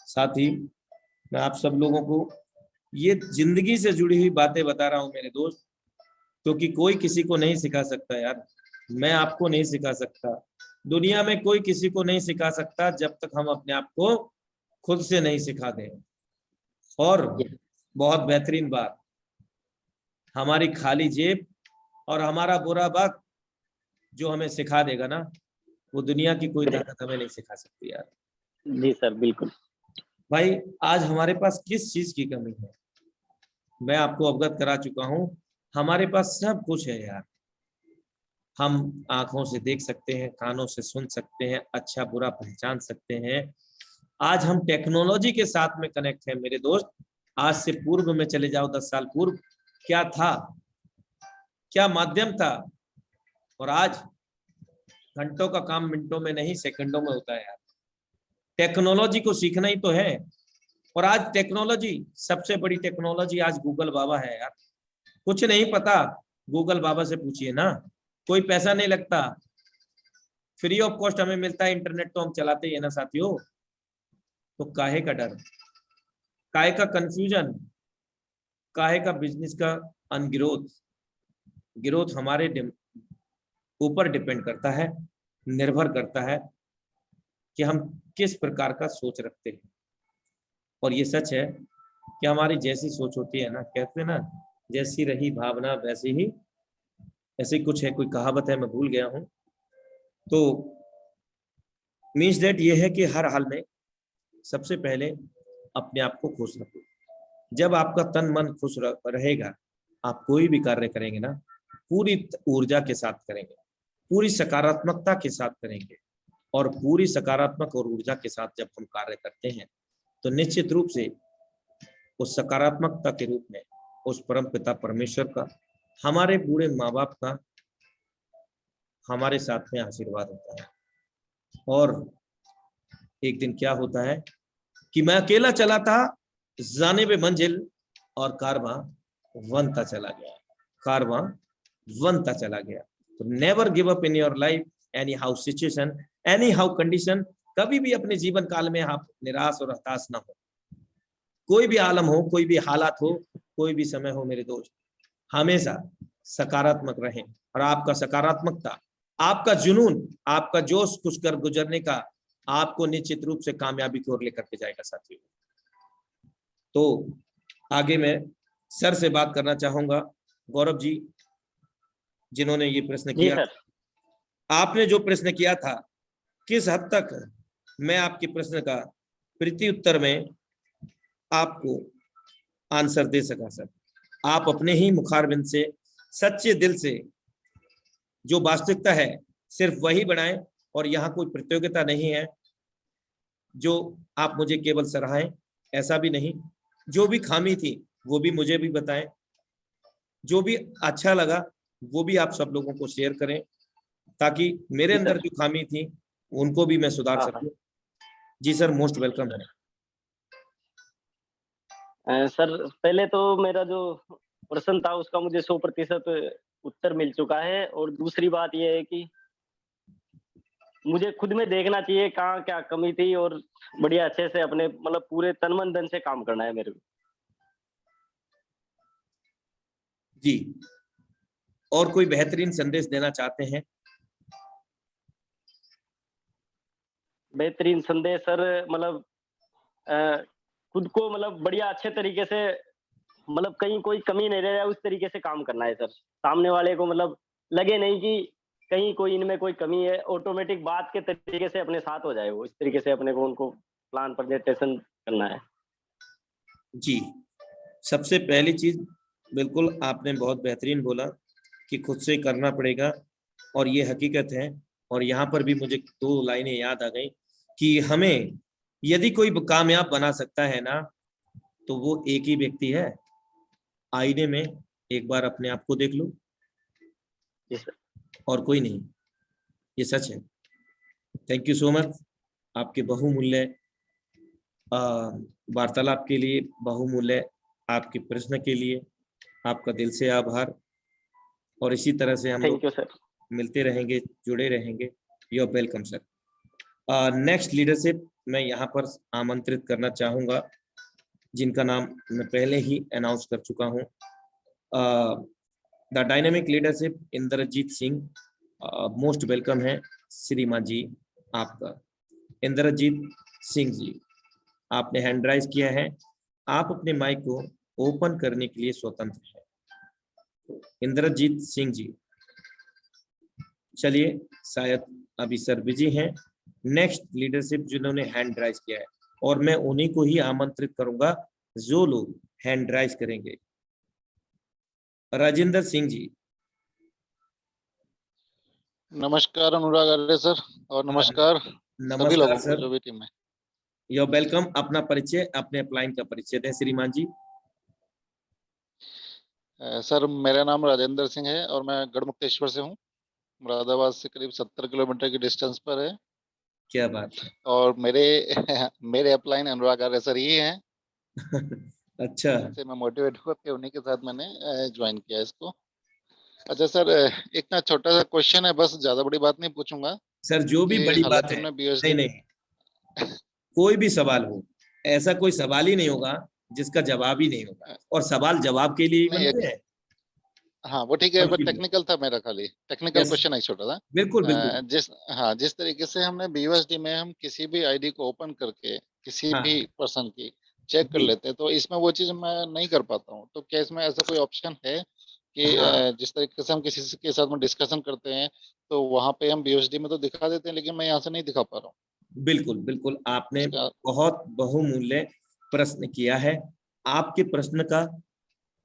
साथ ही मैं आप सब लोगों को ये जिंदगी से जुड़ी हुई बातें बता रहा हूं मेरे दोस्त, क्योंकि कोई किसी को नहीं सिखा सकता यार, मैं आपको नहीं सिखा सकता, दुनिया में कोई किसी को नहीं सिखा सकता जब तक हम अपने आप को खुद से नहीं सिखा दें। और बहुत बेहतरीन बात, हमारी खाली जेब और हमारा बुरा वक्त जो हमें सिखा देगा ना, वो दुनिया की कोई ताकत हमें नहीं सिखा सकती यार। जी सर, बिल्कुल। भाई आज हमारे पास किस चीज की कमी है, मैं आपको अवगत करा चुका हूं, हमारे पास सब कुछ है यार। हम आंखों से देख सकते हैं, कानों से सुन सकते हैं, अच्छा बुरा पहचान सकते हैं। आज हम टेक्नोलॉजी के साथ में कनेक्ट हैं मेरे दोस्त। आज से पूर्व में चले जाओ, 10 साल पूर्व क्या था, क्या माध्यम था, और आज घंटों का काम मिनटों में नहीं सेकंडों में होता है यार। टेक्नोलॉजी को सीखना ही तो है। और आज टेक्नोलॉजी, सबसे बड़ी टेक्नोलॉजी आज गूगल बाबा है यार। कुछ नहीं पता, गूगल बाबा से पूछिए ना, कोई पैसा नहीं लगता, फ्री ऑफ कॉस्ट हमें मिलता है इंटरनेट, तो हम चलाते ही है ना साथियों। तो काहे का डर, काहे का कंफ्यूजन, काहे का बिजनेस का अनग्रोथ। ग्रोथ हमारे ऊपर डिपेंड करता है, निर्भर करता है कि हम किस प्रकार का सोच रखते हैं। और ये सच है कि हमारी जैसी सोच होती है ना, कहते हैं ना, जैसी रही भावना वैसी ही, ऐसे कुछ है, कोई कहावत है, मैं भूल गया हूं। तो मीन्स दैट ये है कि हर हाल में सबसे पहले अपने आप को खुश रखो। जब आपका तन मन खुश रहेगा, आप कोई भी कार्य करेंगे ना, पूरी ऊर्जा के साथ करेंगे, पूरी सकारात्मकता के साथ करेंगे। और पूरी सकारात्मक और ऊर्जा के साथ जब हम कार्य करते हैं, तो निश्चित रूप से उस सकारात्मकता के रूप में उस परम पिता परमेश्वर का, हमारे बूढ़े माँ बाप का हमारे साथ में आशीर्वाद होता है। और एक दिन क्या होता है कि मैं अकेला चला था जानिब मंजिल, और कारवां बनता चला गया, कारवां बनता चला गया। तो never give up in your life, any how situation, any how condition. कभी भी अपने जीवन काल में आप निराश और हताश ना हो। कोई भी आलम हो, कोई भी हालात हो, कोई भी समय हो मेरे दोस्त, हमेशा सकारात्मक रहें। और आपका सकारात्मकता, आपका जुनून, आपका जोश कुछ कर गुजरने का, आपको निश्चित रूप से कामयाबी की ओर लेकर के जाएगा साथियों। तो आगे मैं सर से बात करना चाहूंगा, गौरव जी, जिन्होंने ये प्रश्न जी किया। सर। आपने जो प्रश्न किया था, किस हद तक मैं आपके प्रश्न का प्रति उत्तर में आपको आंसर दे सका सर। आप अपने ही मुखारबिंद से, सच्चे दिल से जो वास्तविकता है सिर्फ वही बनाएं, और यहाँ कोई प्रतियोगिता नहीं है जो आप मुझे केवल सराहें, ऐसा भी नहीं। जो भी खामी थी वो भी मुझे भी बताएं, जो भी अच्छा लगा वो भी आप सब लोगों को शेयर करें, ताकि मेरे अंदर जो खामी थी उनको भी मैं सुधार सकूं। जी सर, मोस्ट वेलकम है। सर, पहले तो मेरा जो प्रश्न था उसका मुझे 100% उत्तर मिल चुका है। और दूसरी बात ये है कि मुझे खुद में देखना चाहिए कहाँ क्या कमी थी, और बढ़िया अच्छे से अपने मतलब पूरे तन मन धन से काम करना है मेरे को। जी, और कोई बेहतरीन संदेश देना चाहते हैं? बेहतरीन संदेश सर, मतलब खुद को मतलब बढ़िया अच्छे तरीके से, मतलब कहीं कोई कमी नहीं रह जाए उस तरीके से काम करना है सर। सामने वाले को मतलब लगे नहीं कि कहीं कोई इनमें कोई कमी है, ऑटोमेटिक बात के तरीके से अपने साथ हो जाए वो, इस तरीके से अपने को उनको प्लान प्रेजेंटेशन करना है। जी, सबसे पहली चीज बिल्कुल आपने बहुत बेहतरीन बोला कि खुद से करना पड़ेगा, और ये हकीकत है। और यहाँ पर भी मुझे 2 लाइनें याद आ गई कि हमें यदि कोई कामयाब बना सकता है ना, तो वो एक ही व्यक्ति है। आईने में एक बार अपने आप को देख लो, और कोई नहीं, ये सच है। थैंक यू सो मच आपके बहुमूल्य वार्तालाप के लिए, बहुमूल्य आपके प्रश्न के लिए आपका दिल से आभार। और इसी तरह से हम थैंक यू लोग सर। मिलते रहेंगे, जुड़े रहेंगे। You are welcome sir. Next leadership मैं यहाँ पर आमंत्रित करना चाहूँगा, जिनका नाम मैं पहले ही अनाउंस कर चुका हूँ। The dynamic leadership Indrajeet Singh, most welcome है श्रीमान जी आपका। इंद्रजीत सिंह जी, आपने हैंड राइज किया है, आप अपने माइक को ओपन करने के लिए स्वतंत्र हैं। इंद्रजीत सिंह जी, चलिए शायद अभी सर बिजी हैं। नेक्स्ट लीडरशिप जिन्होंने हैंड राइज किया है, और मैं उन्हीं को ही आमंत्रित करूंगा जो लोग हैंड राइज करेंगे। राजेंद्र सिंह जी। नमस्कार अनुराग आर्य सर, और नमस्कार सभी लोगों को सर, जो भी टीम है। You welcome. अपना परिचय, अपने अपलाइन का परिचय दें श्रीमान जी। सर मेरा नाम राजेंद्र सिंह है और मैं गढ़मुक्तेश्वर से हूँ। मुरादाबाद से करीब 70 किलोमीटर की डिस्टेंस पर है। क्या बात है। और मेरे मेरे अपलाइन अनुराग आर्य सर ही हैं। अच्छा, उनसे मैं मोटिवेट होकर उन्हीं के साथ मैंने ज्वाइन किया इसको। अच्छा सर, एक ना छोटा सा क्वेश्चन है, बस ज्यादा बड़ी बात नहीं पूछूंगा। सर जो भी कि बड़ी बात हालांकि है, हमने नहीं बीएसडी नहीं, कोई भी सवाल हो, ऐसा कोई सवाल ही नहीं होगा जिसका जवाब ही नहीं होगा, और सवाल जवाब के लिए ही नहीं बनते हैं। हाँ वो ठीक है, बट सबके लिए। टेक्निकल था मेरा, खाली टेक्निकल यस, क्वेश्चन है छोटा सा। बिल्कुल बिल्कुल। जिस तरीके से हमने बीयूएसडी में हम किसी भी आईडी को ओपन करके किसी हाँ भी पर्सन की चेक कर जी, लेते हैं, तो इसमें वो चीज मैं नहीं कर पाता हूँ। तो क्या इसमें ऐसा कोई ऑप्शन है कि हाँ जिस तरीके से हम किसी के साथ में डिस्कशन करते हैं तो वहां पे हम बीयूएसडी में तो दिखा देते हैं, लेकिन मैं यहाँ से नहीं दिखा पा रहा हूँ बिल्कुल बिल्कुल, आपने इसका। बहुत बहुमूल्य प्रश्न किया है। आपके प्रश्न का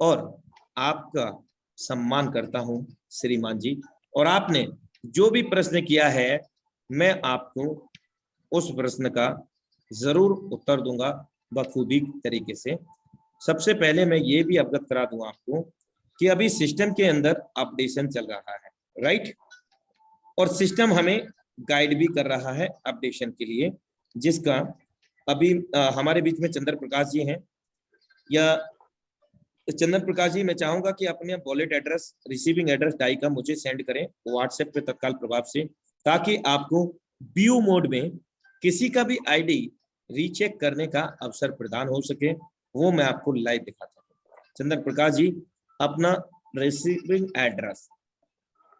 और आपका सम्मान करता हूं श्रीमान जी, और आपने जो भी प्रश्न किया है, मैं आपको उस प्रश्न का जरूर उत्तर दूंगा बखूबी तरीके से। सबसे पहले मैं ये भी अवगत करा दूं आपको कि अभी सिस्टम के अंदर अपडेशन चल रहा है, राइट, और सिस्टम हमें गाइड भी कर रहा है अपडेशन के लिए, जिसका अभी हमारे बीच में चंद्र प्रकाश जी हैं। या चंदन प्रकाश जी, मैं चाहूंगा कि अपने wallet address, receiving address Dai का मुझे सेंड करें व्हाट्सएप पे तत्काल प्रभाव से, ताकि आपको व्यू मोड में किसी का भी आईडी रीचेक करने का अवसर प्रदान हो सके। वो मैं आपको लाइव दिखाता हूँ। चंदन प्रकाश जी, अपना रिसीविंग एड्रेस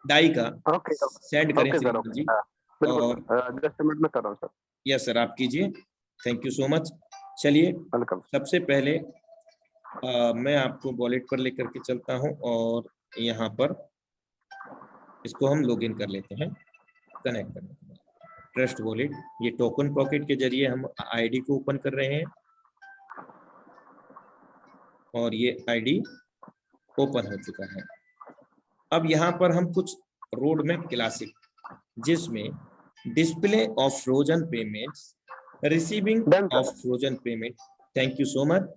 डाई का ओके सेंड करें ओके सर, श्रीमान ओके, जी। बिल्कुल और सर, जस्ट मिनट में कर रहा हूँ सर। यस सर, आप कीजिए। Thank you so much. चलिए, वेलकम। सबसे पहले मैं आपको वॉलेट पर लेकर के चलता हूं, और यहाँ पर इसको हम लॉगिन कर लेते हैं। कनेक्ट करने के बाद ट्रस्ट वॉलेट, ये टोकन पॉकेट के जरिए हम आईडी को ओपन कर रहे हैं, और ये आईडी ओपन हो चुका है। अब यहाँ पर हम कुछ रोड मैप क्लासिक, जिसमें display of frozen payments, receiving done of sir, frozen payment, thank you so much,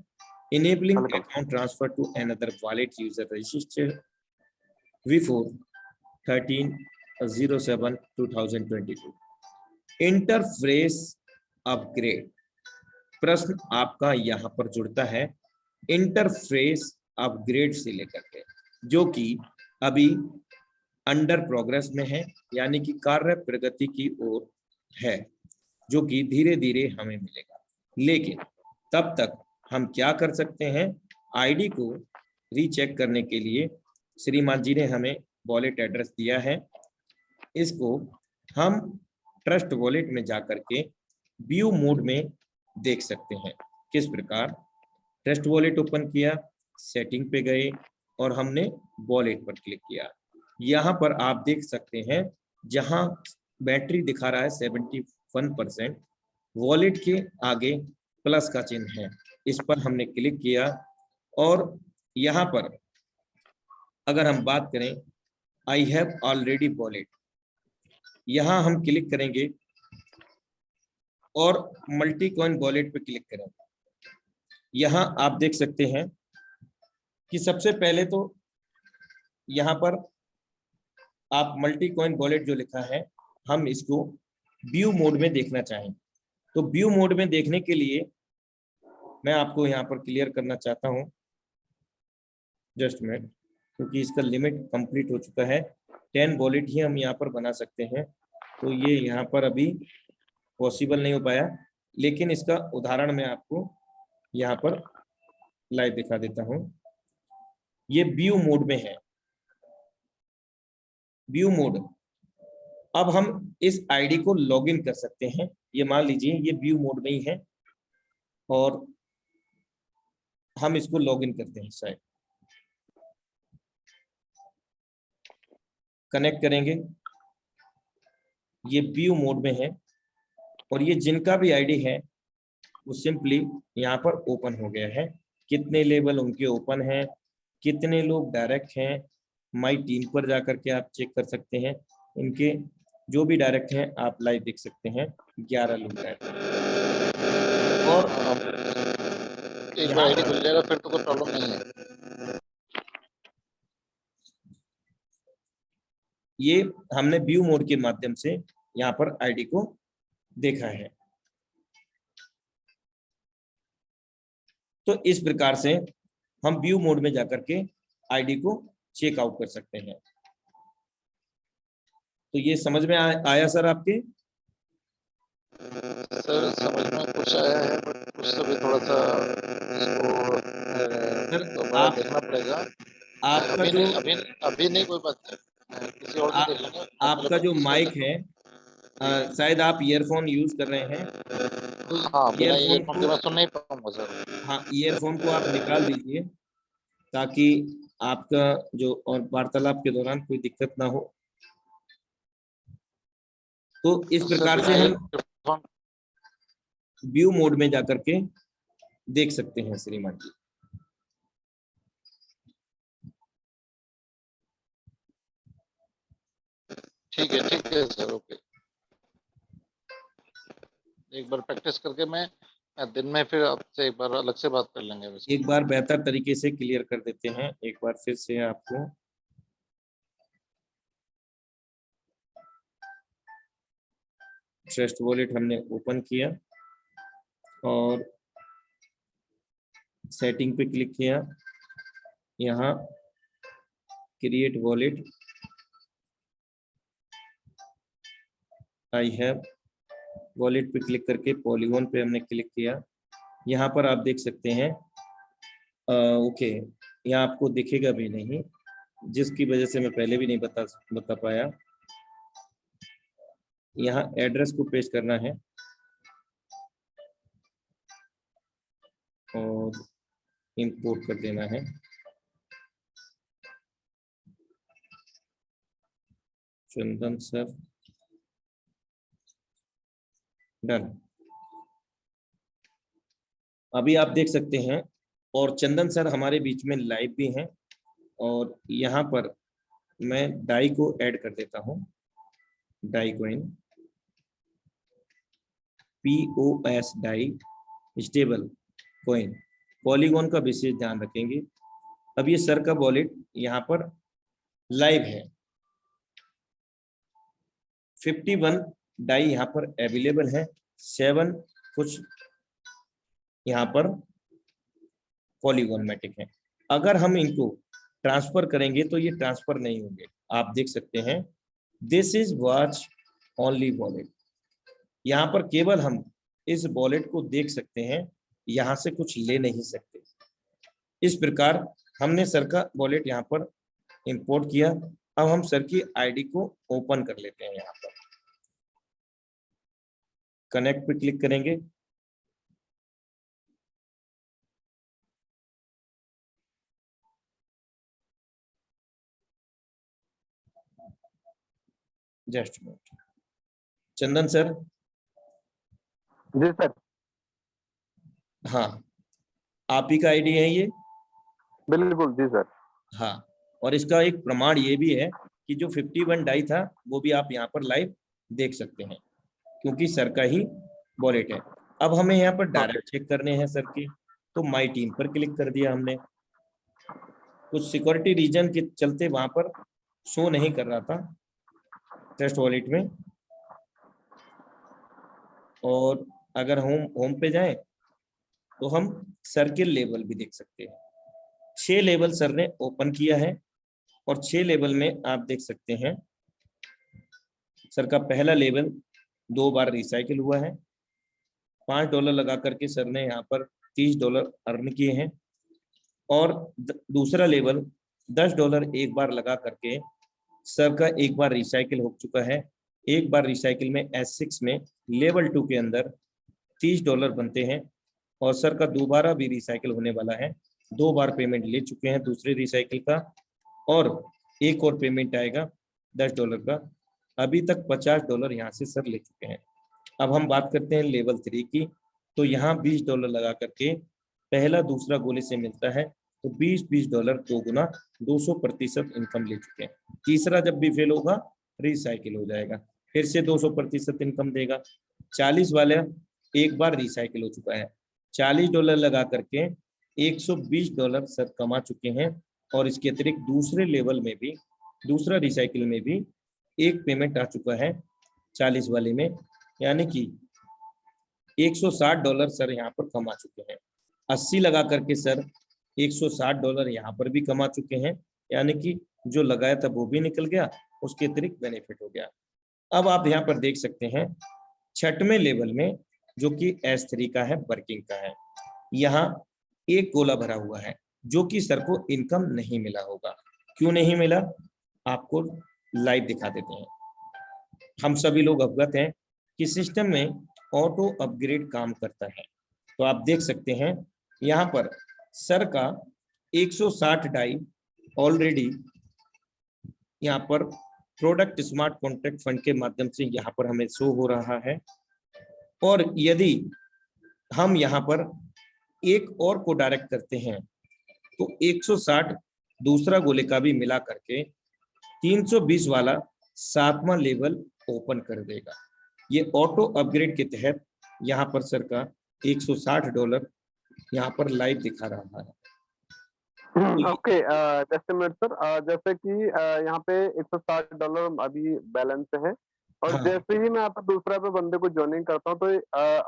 enabling welcome. account transfer to another wallet user registered before 13/07/2022, interface upgrade. प्रश्न आपका यहाँ पर जुड़ता है इंटरफेस अपग्रेड से लेकर के, जो कि अभी अंडर प्रोग्रेस में है, यानी कि कार्य प्रगति की ओर है, जो कि धीरे धीरे हमें मिलेगा। लेकिन तब तक हम क्या कर सकते हैं, आईडी को रीचेक करने के लिए श्रीमान जी ने हमें वॉलेट एड्रेस दिया है, इसको हम ट्रस्ट वॉलेट में जाकर के व्यू मोड में देख सकते हैं। किस प्रकार, ट्रस्ट वॉलेट ओपन किया, सेटिंग पे गए, और हमने वॉलेट पर क्लिक किया। यहाँ पर आप देख सकते हैं, जहां बैटरी दिखा रहा है 71%, वॉलेट के आगे प्लस का चिन्ह है, इस पर हमने क्लिक किया। और यहाँ पर अगर हम बात करें आई हैव ऑलरेडी वॉलेट, यहाँ हम क्लिक करेंगे और मल्टी कॉइन वॉलेट पे क्लिक करेंगे। यहाँ आप देख सकते हैं कि सबसे पहले तो यहाँ पर आप मल्टी कॉइन वॉलेट जो लिखा है, हम इसको व्यू मोड में देखना चाहें, तो व्यू मोड में देखने के लिए मैं आपको यहाँ पर क्लियर करना चाहता हूँ, जस्ट मिनट, क्योंकि इसका लिमिट कंप्लीट हो चुका है। 10 वॉलेट ही हम यहाँ पर बना सकते हैं, तो ये यहाँ पर अभी पॉसिबल नहीं हो पाया, लेकिन इसका उदाहरण मैं आपको यहाँ पर लाइव दिखा देता हूँ। ये व्यू मोड में है, व्यू मोड। अब हम इस आईडी को लॉगिन कर सकते हैं। ये मान लीजिए ये व्यू मोड में ही है और हम इसको लॉगिन करते हैं। शायद कनेक्ट करेंगे, ये व्यू मोड में है और ये जिनका भी आईडी है वो सिंपली यहाँ पर ओपन हो गया है। कितने लेवल उनके ओपन हैं, कितने लोग डायरेक्ट हैं, माई टीम पर जाकर के आप चेक कर सकते हैं। इनके जो भी डायरेक्ट हैं आप लाइव देख सकते हैं, 11 लोग डायरेक्ट हैं। और एक बार आईडी खुल जाएगा फिर तो कोई प्रॉब्लम नहीं है। ये हमने व्यू मोड के माध्यम से यहाँ पर आईडी को देखा है। तो इस प्रकार से हम व्यू मोड में जाकर के आईडी को चेकआउट कर सकते हैं। तो ये समझ में आया सर आपके? सर समझ में कुछ आया है बट कुछ तो भी थोड़ा सा इसको दोबारा देखना पड़ेगा। आपका अभी जो नहीं, अभी नहीं, कोई बात नहीं, किसी और दिन देख लेंगे। आपका जो माइक है शायद आप ईयरफोन यूज कर रहे हैं, तो हाँ, बिना ईयरफोन ईयरफोन के को, मैं सुन नहीं पाऊंगा सर। हाँ ईयरफोन को आप निकाल दीजिए ताकि आपका जो और वार्तालाप के दौरान कोई दिक्कत ना हो। तो इस प्रकार से हम व्यू मोड में जाकर के देख सकते हैं श्रीमान जी। ठीक है सर, ओके। एक बार प्रैक्टिस करके मैं दिन में फिर आपसे एक बार अलग से बात कर लेंगे। एक बार बेहतर तरीके से क्लियर कर देते हैं, एक बार फिर से आपको। ट्रस्ट वॉलेट हमने ओपन किया और सेटिंग पे क्लिक किया, यहाँ create wallet, I have wallet पे क्लिक करके पॉलीगॉन पे हमने क्लिक किया। यहाँ पर आप देख सकते हैं ओके, यहाँ आपको दिखेगा भी नहीं, जिसकी वजह से मैं पहले भी नहीं बता पाया। यहाँ एड्रेस को पेस्ट करना है और इंपोर्ट कर देना है। चंदन सर, डन। अभी आप देख सकते हैं और चंदन सर हमारे बीच में लाइव भी हैं। और यहाँ पर मैं डाई को ऐड कर देता हूँ, Dai coin, POS Dai stable coin. Polygon का विशेष ध्यान रखेंगे। अब ये सर का वॉलेट यहाँ पर लाइव है। 51 डाई यहाँ पर अवेलेबल है, 7 कुछ यहाँ पर पॉलीगॉनमेटिक है। अगर हम इनको ट्रांसफर करेंगे तो ये ट्रांसफर नहीं होंगे। आप देख सकते हैं this is watch only wallet. यहाँ पर केवल हम इस वॉलेट को देख सकते हैं, यहाँ से कुछ ले नहीं सकते। इस प्रकार हमने सर का वॉलेट यहाँ पर इंपोर्ट किया। अब हम सर की आईडी को ओपन कर लेते हैं। यहाँ पर कनेक्ट पे क्लिक करेंगे, जस्ट चंदन सर। जी सर। हाँ, आप ही का आईडी है ये? बिल्कुल जी सर। हाँ, और इसका एक प्रमाण ये भी है कि जो 51 डाई था वो भी आप यहाँ पर लाइव देख सकते हैं, क्योंकि सर का ही वॉलेट है। अब हमें यहाँ पर डायरेक्ट चेक करने हैं सर के, तो माई टीम पर क्लिक कर दिया हमने। कुछ सिक्योरिटी रीजन के चलते वहां पर शो नहीं कर रहा था ट्रस्ट वॉलेट में। और अगर होम पे जाएं तो हम सर के लेवल भी देख सकते हैं। 6 लेवल सर ने ओपन किया है और 6 लेवल में आप देख सकते हैं सर का पहला लेवल 2 बार रिसाइकिल हुआ है। $5 लगा करके सर ने यहाँ पर $30 अर्न किए हैं। और दूसरा लेवल $10 एक बार लगा करके सर का एक बार रिसाइकिल हो चुका है। एक बार रिसाइकिल में S6 में लेवल 2 के अंदर $30 बनते हैं और सर का दोबारा भी रिसाइकिल होने वाला है। 2 बार पेमेंट ले चुके हैं दूसरे रिसाइकिल का और एक और पेमेंट आएगा $10 का। अभी तक $50 यहाँ से सर ले चुके हैं। अब हम बात करते हैं लेवल 3 की, तो यहाँ $20 लगा करके पहला दूसरा गोले से मिलता है, तो $20 2 गुना 200% इनकम ले चुके हैं। तीसरा जब भी फेल होगा रिसाइकिल हो जाएगा, फिर से 200% इनकम देगा। 40 वाले एक बार रिसाइकिल हो चुका है, $40 लगा करके $120 सर कमा चुके हैं और इसके अतिरिक्त दूसरे लेवल में भी, दूसरा रिसाइकिल में भी एक पेमेंट आ चुका है 40 वाले में, यानी कि $160 सर यहाँ पर कमा चुके हैं। 80 लगा करके सर $160 यहाँ पर भी कमा चुके हैं, यानी कि जो लगाया था वो भी निकल गया, उसके अतिरिक्त बेनिफिट हो गया। अब आप यहाँ पर देख सकते हैं 6वें लेवल में जो कि S3 का है, वर्किंग का है, यहाँ एक गोला भरा हुआ है जो कि सर को इनकम नहीं मिला होगा। क्यों नहीं मिला, आपको लाइव दिखा देते हैं। हम सभी लोग अवगत हैं कि सिस्टम में ऑटो अपग्रेड काम करता है, तो आप देख सकते हैं यहाँ पर सर का 160 डाई ऑलरेडी यहाँ पर प्रोडक्ट स्मार्ट कॉन्ट्रैक्ट फंड के माध्यम से यहाँ पर हमें शो हो रहा है। और यदि हम यहाँ पर एक और को डायरेक्ट करते हैं तो 160 दूसरा गोले का भी मिला करके 320 वाला 7वां लेवल ओपन कर देगा। ये ऑटो अपग्रेड के तहत यहाँ पर सर का $160 यहाँ पर लाइव दिखा रहा है। ओके, जस्ट मिनट सर, जैसे कि यहाँ पे $160 अभी बैलेंस है और हाँ। जैसे ही मैं यहाँ पर दूसरा पे बंदे को ज्वाइनिंग करता हूँ तो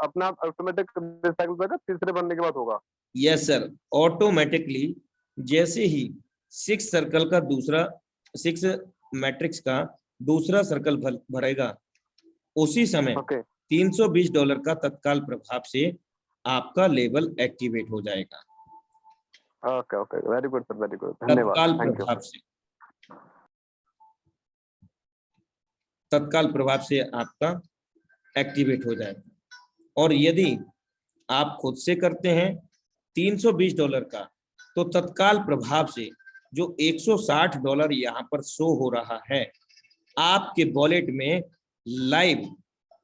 अपना ऑटोमेटिक रिसाइकिल हो जाएगा, तीसरे बंदे के बाद होगा। यस सर, ऑटोमेटिकली जैसे ही 6 सर्कल का दूसरा 6 मैट्रिक्स का दूसरा सर्कल भरेगा उसी समय ओके $320 का तत्काल प्रभाव से आपका लेवल एक्टिवेट हो जाएगा। Okay okay, very good sir, very good, धन्यवाद, तत्काल थैंक यू। प्रभाव से, तत्काल प्रभाव से आपका एक्टिवेट हो जाएगा। और यदि आप खुद से करते हैं $320 का, तो तत्काल प्रभाव से जो $160 यहाँ पर शो हो रहा है आपके वॉलेट में लाइव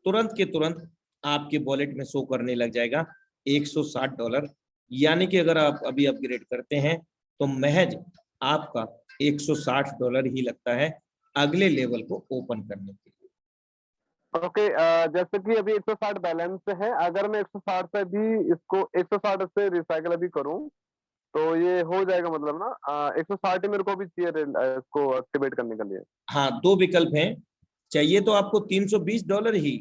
तुरंत के तुरंत आपके वॉलेट में शो करने लग जाएगा $160। यानी कि अगर आप अभी अपग्रेड करते हैं तो महज आपका $160 ही लगता है अगले लेवल को ओपन करने के लिए। ओके, जैसे कि अभी 160 बैलेंस है, अगर मैं 160 से भी इसको 160 से रिसाइकिल अभी करूं तो ये हो जाएगा, मतलब ना 160 ही मेरे को भी चाहिए इसको एक्टिवेट करने के लिए। हाँ, 2 विकल्प हैं, चाहिए तो आपको $320 ही।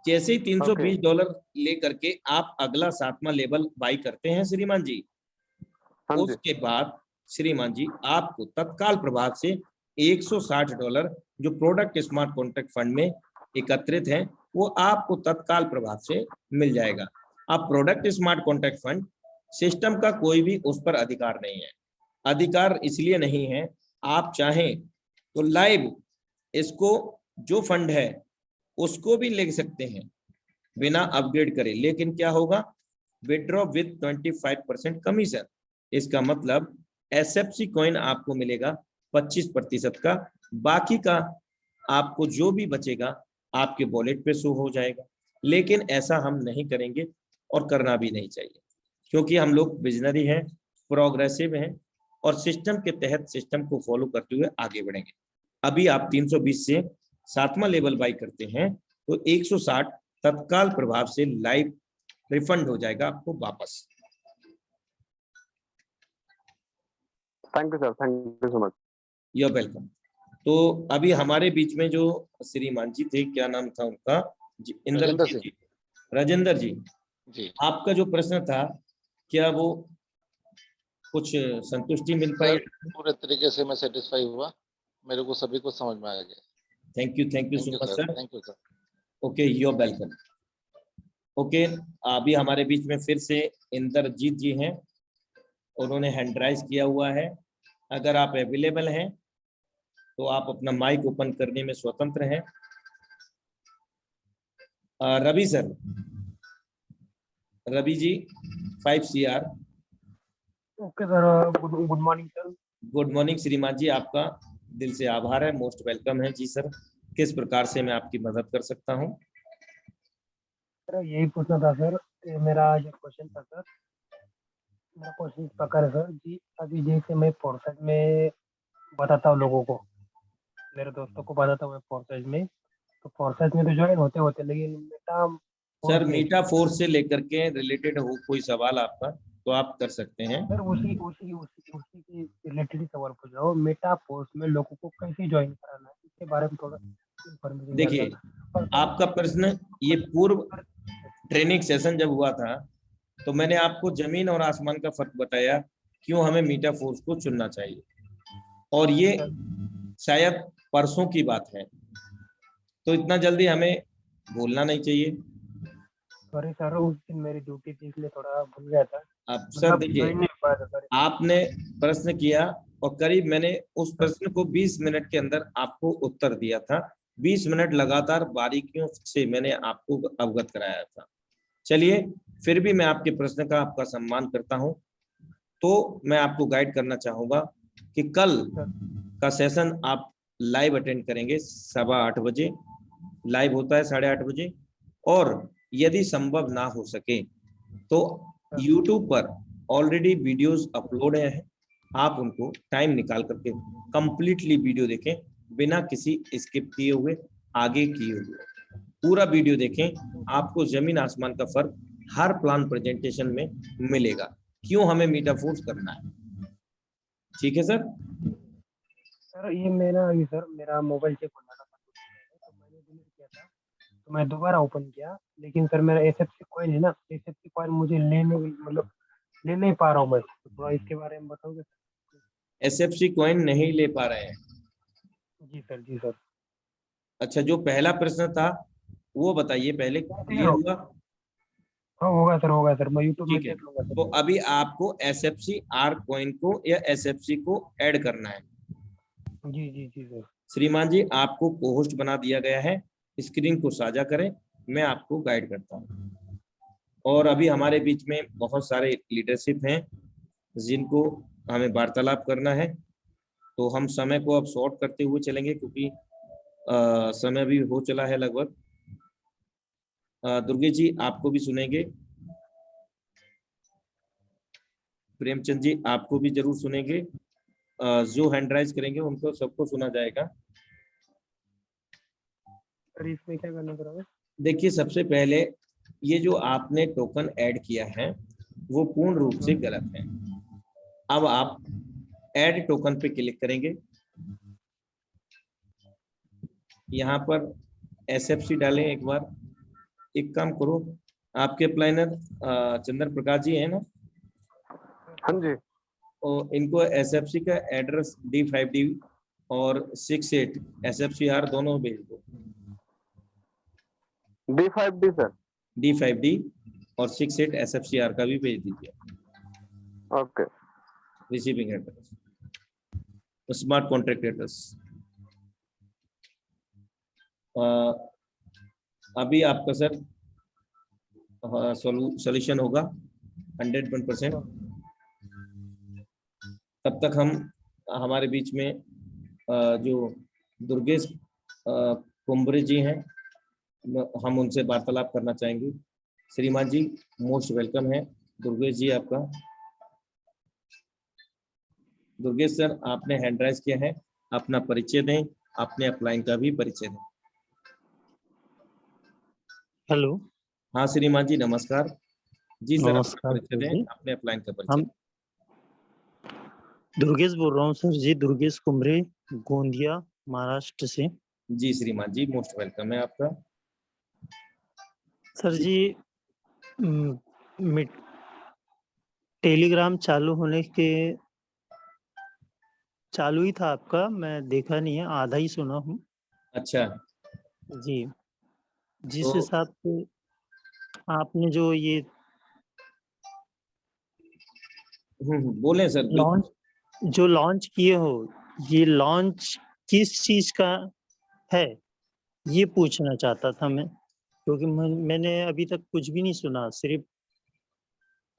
जैसे ही $320 लेकर के आप अगला 7वां लेवल बाई करते हैं श्रीमान जी, हाँ जी, उसके बाद श्रीमान जी आपको तत्काल प्रभाव से $160 जो प्रोडक्ट स्मार्ट कॉन्ट्रैक्ट फंड में एकत्रित है वो आपको तत्काल प्रभाव से मिल जाएगा। अब product smart contract fund system का कोई भी उस पर अधिकार नहीं है। अधिकार इसलिए नहीं है, आप चाहें तो लाइव इसको जो फंड है उसको भी ले सकते हैं बिना अपग्रेड करे, लेकिन क्या होगा, विड्रॉ विद 25% कमीशन। इसका मतलब SFC कॉइन आपको मिलेगा 25% का, बाकी का आपको जो भी बचेगा आपके वॉलेट पे शो हो जाएगा। लेकिन ऐसा हम नहीं करेंगे और करना भी नहीं चाहिए, क्योंकि हम लोग विजनरी हैं, प्रोग्रेसिव हैं और सिस्टम के तहत सिस्टम को फॉलो करते हुए आगे बढ़ेंगे। अभी आप 320 से 7वां लेवल बाई करते हैं तो 160 तत्काल प्रभाव से लाइव रिफंड हो जाएगा आपको वापस। Thank you sir, thank you so much. You are welcome. तो अभी हमारे बीच में जो श्रीमान जी थे, क्या नाम था उनका, इंद्रजीत जी, राजेंद्र जी, जी आपका जो प्रश्न था क्या वो कुछ संतुष्टि मिल पाई? पूरे तरीके से मैं सेटिस्फाई हुआ, मेरे को सभी कुछ समझ में आ गया। Thank you so much sir. Thank you sir. Okay, you are welcome. Okay, अभी हमारे बीच में फिर से इंद्रजीत जी हैं, उन्होंने हैंड राइज किया हुआ है। अगर आप अवेलेबल हैं तो आप अपना माइक ओपन करने में स्वतंत्र हैं। Ravi sir, Ravi ji 5CR। Okay sir, good morning sir. Good morning श्रीमान जी, आपका दिल से आभार है, मोस्ट वेलकम है जी सर। किस प्रकार से मैं आपकी मदद कर सकता हूँ? सर यही पूछना था सर, ये मेरा जो क्वेश्चन था सर, मेरा क्वेश्चन इस प्रकार है सर जी। अभी जैसे मैं फोर्सेज में बताता हूँ लोगों को, मेरे दोस्तों को बताता हूँ मैं फोर्सेज में, तो फोर्सेज में तो ज्वाइन होते होते, लेकिन बेटा सर मीटा फोर्स से लेकर के रिलेटेड हो कोई सवाल आपका तो आप कर सकते हैं। सर उसी उसी उसी उसी के रिलेटेड ही सवाल पूछ रहा हूँ। मेटा फोर्स में लोगों को कैसे ज्वाइन कराना है, इसके बारे में थोड़ा इन्फॉर्मेशन देखिए, आपका प्रश्न, ये पूर्व ट्रेनिंग सेशन जब हुआ था तो मैंने आपको जमीन और आसमान का फर्क बताया, क्यों हमें मीटा फोर्स को चुनना चाहिए, और ये शायद परसों की बात है, तो इतना जल्दी हमें भूलना नहीं चाहिए। सॉरी सर, उस दिन मेरी ड्यूटी थी इसलिए थोड़ा भूल गया था। अब सर देखिए, join नहीं हो पाया था सर। आपने प्रश्न किया और करीब मैंने उस प्रश्न को 20 मिनट के अंदर आपको उत्तर दिया था। 20 मिनट लगातार बारीकियों से मैंने आपको अवगत कराया था। चलिए, फिर भी मैं आपके प्रश्न का आपका सम्मान करता हूं, तो मैं आपको गाइड करना चाहूंगा कि कल का सेशन आप लाइव अटेंड करेंगे 8:15 बजे, लाइव होता है 8:30 बजे, और यदि संभव ना हो सके तो YouTube पर ऑलरेडी वीडियोस अपलोड हैं, आप उनको टाइम निकाल करके कंप्लीटली वीडियो देखें, बिना किसी स्किप किए हुए, आगे किए हुए पूरा वीडियो देखें। आपको जमीन आसमान का फर्क हर प्लान प्रेजेंटेशन में मिलेगा, क्यों हमें मीटा फोर्स करना है। ठीक है सर? सर ये मेरा मोबाइल चेक होना था, तो मैंने डिलीट किया था, तो मैं दोबारा ओपन किया, लेकिन सर मेरा एसएफसी कॉइन है ना, एसएफसी कॉइन मुझे ले नहीं पा रहा हूँ मैं, तो थोड़ा इसके बारे में बताओगे? SFC कॉइन नहीं ले पा रहे हैं? जी सर, जी सर। अच्छा, जो पहला प्रश्न था वो बताइए पहले, क्लियर हुआ? हाँ होगा सर, होगा सर, मैं यूट्यूब में ठीक है, देख लूंगा तो सर। अभी आपको SFC R कॉइन को या SFC को ऐड करना है। जी जी जी सर। श्रीमान जी, आपको कोहोस्ट बना दिया गया है, स्क्रीन को साझा करें, मैं आपको गाइड करता हूँ। और अभी हमारे बीच में बहुत सारे लीडरशिप हैं जिनको हमें वार्तालाप करना है, तो हम समय को अब शॉर्ट करते हुए चलेंगे, क्योंकि समय भी हो चला है लगभग। दुर्गे जी आपको भी सुनेंगे, प्रेमचंद जी आपको भी जरूर सुनेंगे, जो हैंड राइज करेंगे उनको सबको सुना जाएगा। सर इसमें क्या करना पड़ेगा? देखिए, सबसे पहले ये जो आपने टोकन ऐड किया है वो पूर्ण रूप से गलत है। अब आप ऐड टोकन पे क्लिक करेंगे, यहाँ पर SFC डालें एक बार। एक काम करो, आपके प्लानर चंद्र प्रकाश जी है ना, हाँ जी, और इनको SFC का एड्रेस D5D और 68 SFCR दोनों भेज दो। D5D sir. D5D और 68 SFCR का भी भेज दीजिए, okay. Receiving address, smart contract address. अभी आपका सर सॉल्यूशन होगा 101%। तब तक हम हमारे बीच में जो दुर्गेश कुंभरे जी हैं, हम उनसे वार्तालाप करना चाहेंगे। श्रीमान जी मोस्ट वेलकम है। दुर्गेश जी आपका, दुर्गेश सर आपने हैंड राइज किया है, अपना परिचय दें, अपने अपलाइन का भी परिचय दें। हेलो। हाँ श्रीमान जी नमस्कार जी सर, अपना नमस्कार परिचय सर दें, जी। अपने अपलाइन का परिचय। हम दुर्गेश बोल रहा हूँ सर जी, दुर्गेश कुमरे, गोंदिया महाराष्ट्र से। जी श्रीमान जी मोस्ट वेलकम है आपका। सर जी टेलीग्राम चालू ही था आपका, मैं देखा नहीं है, आधा ही सुना हूँ। अच्छा जी, जिस तो हिसाब से आपने जो ये बोलें सर। लॉन्च किए हो, ये लॉन्च किस चीज का है, ये पूछना चाहता था मैं, क्योंकि मैंने अभी तक कुछ भी नहीं सुना, सिर्फ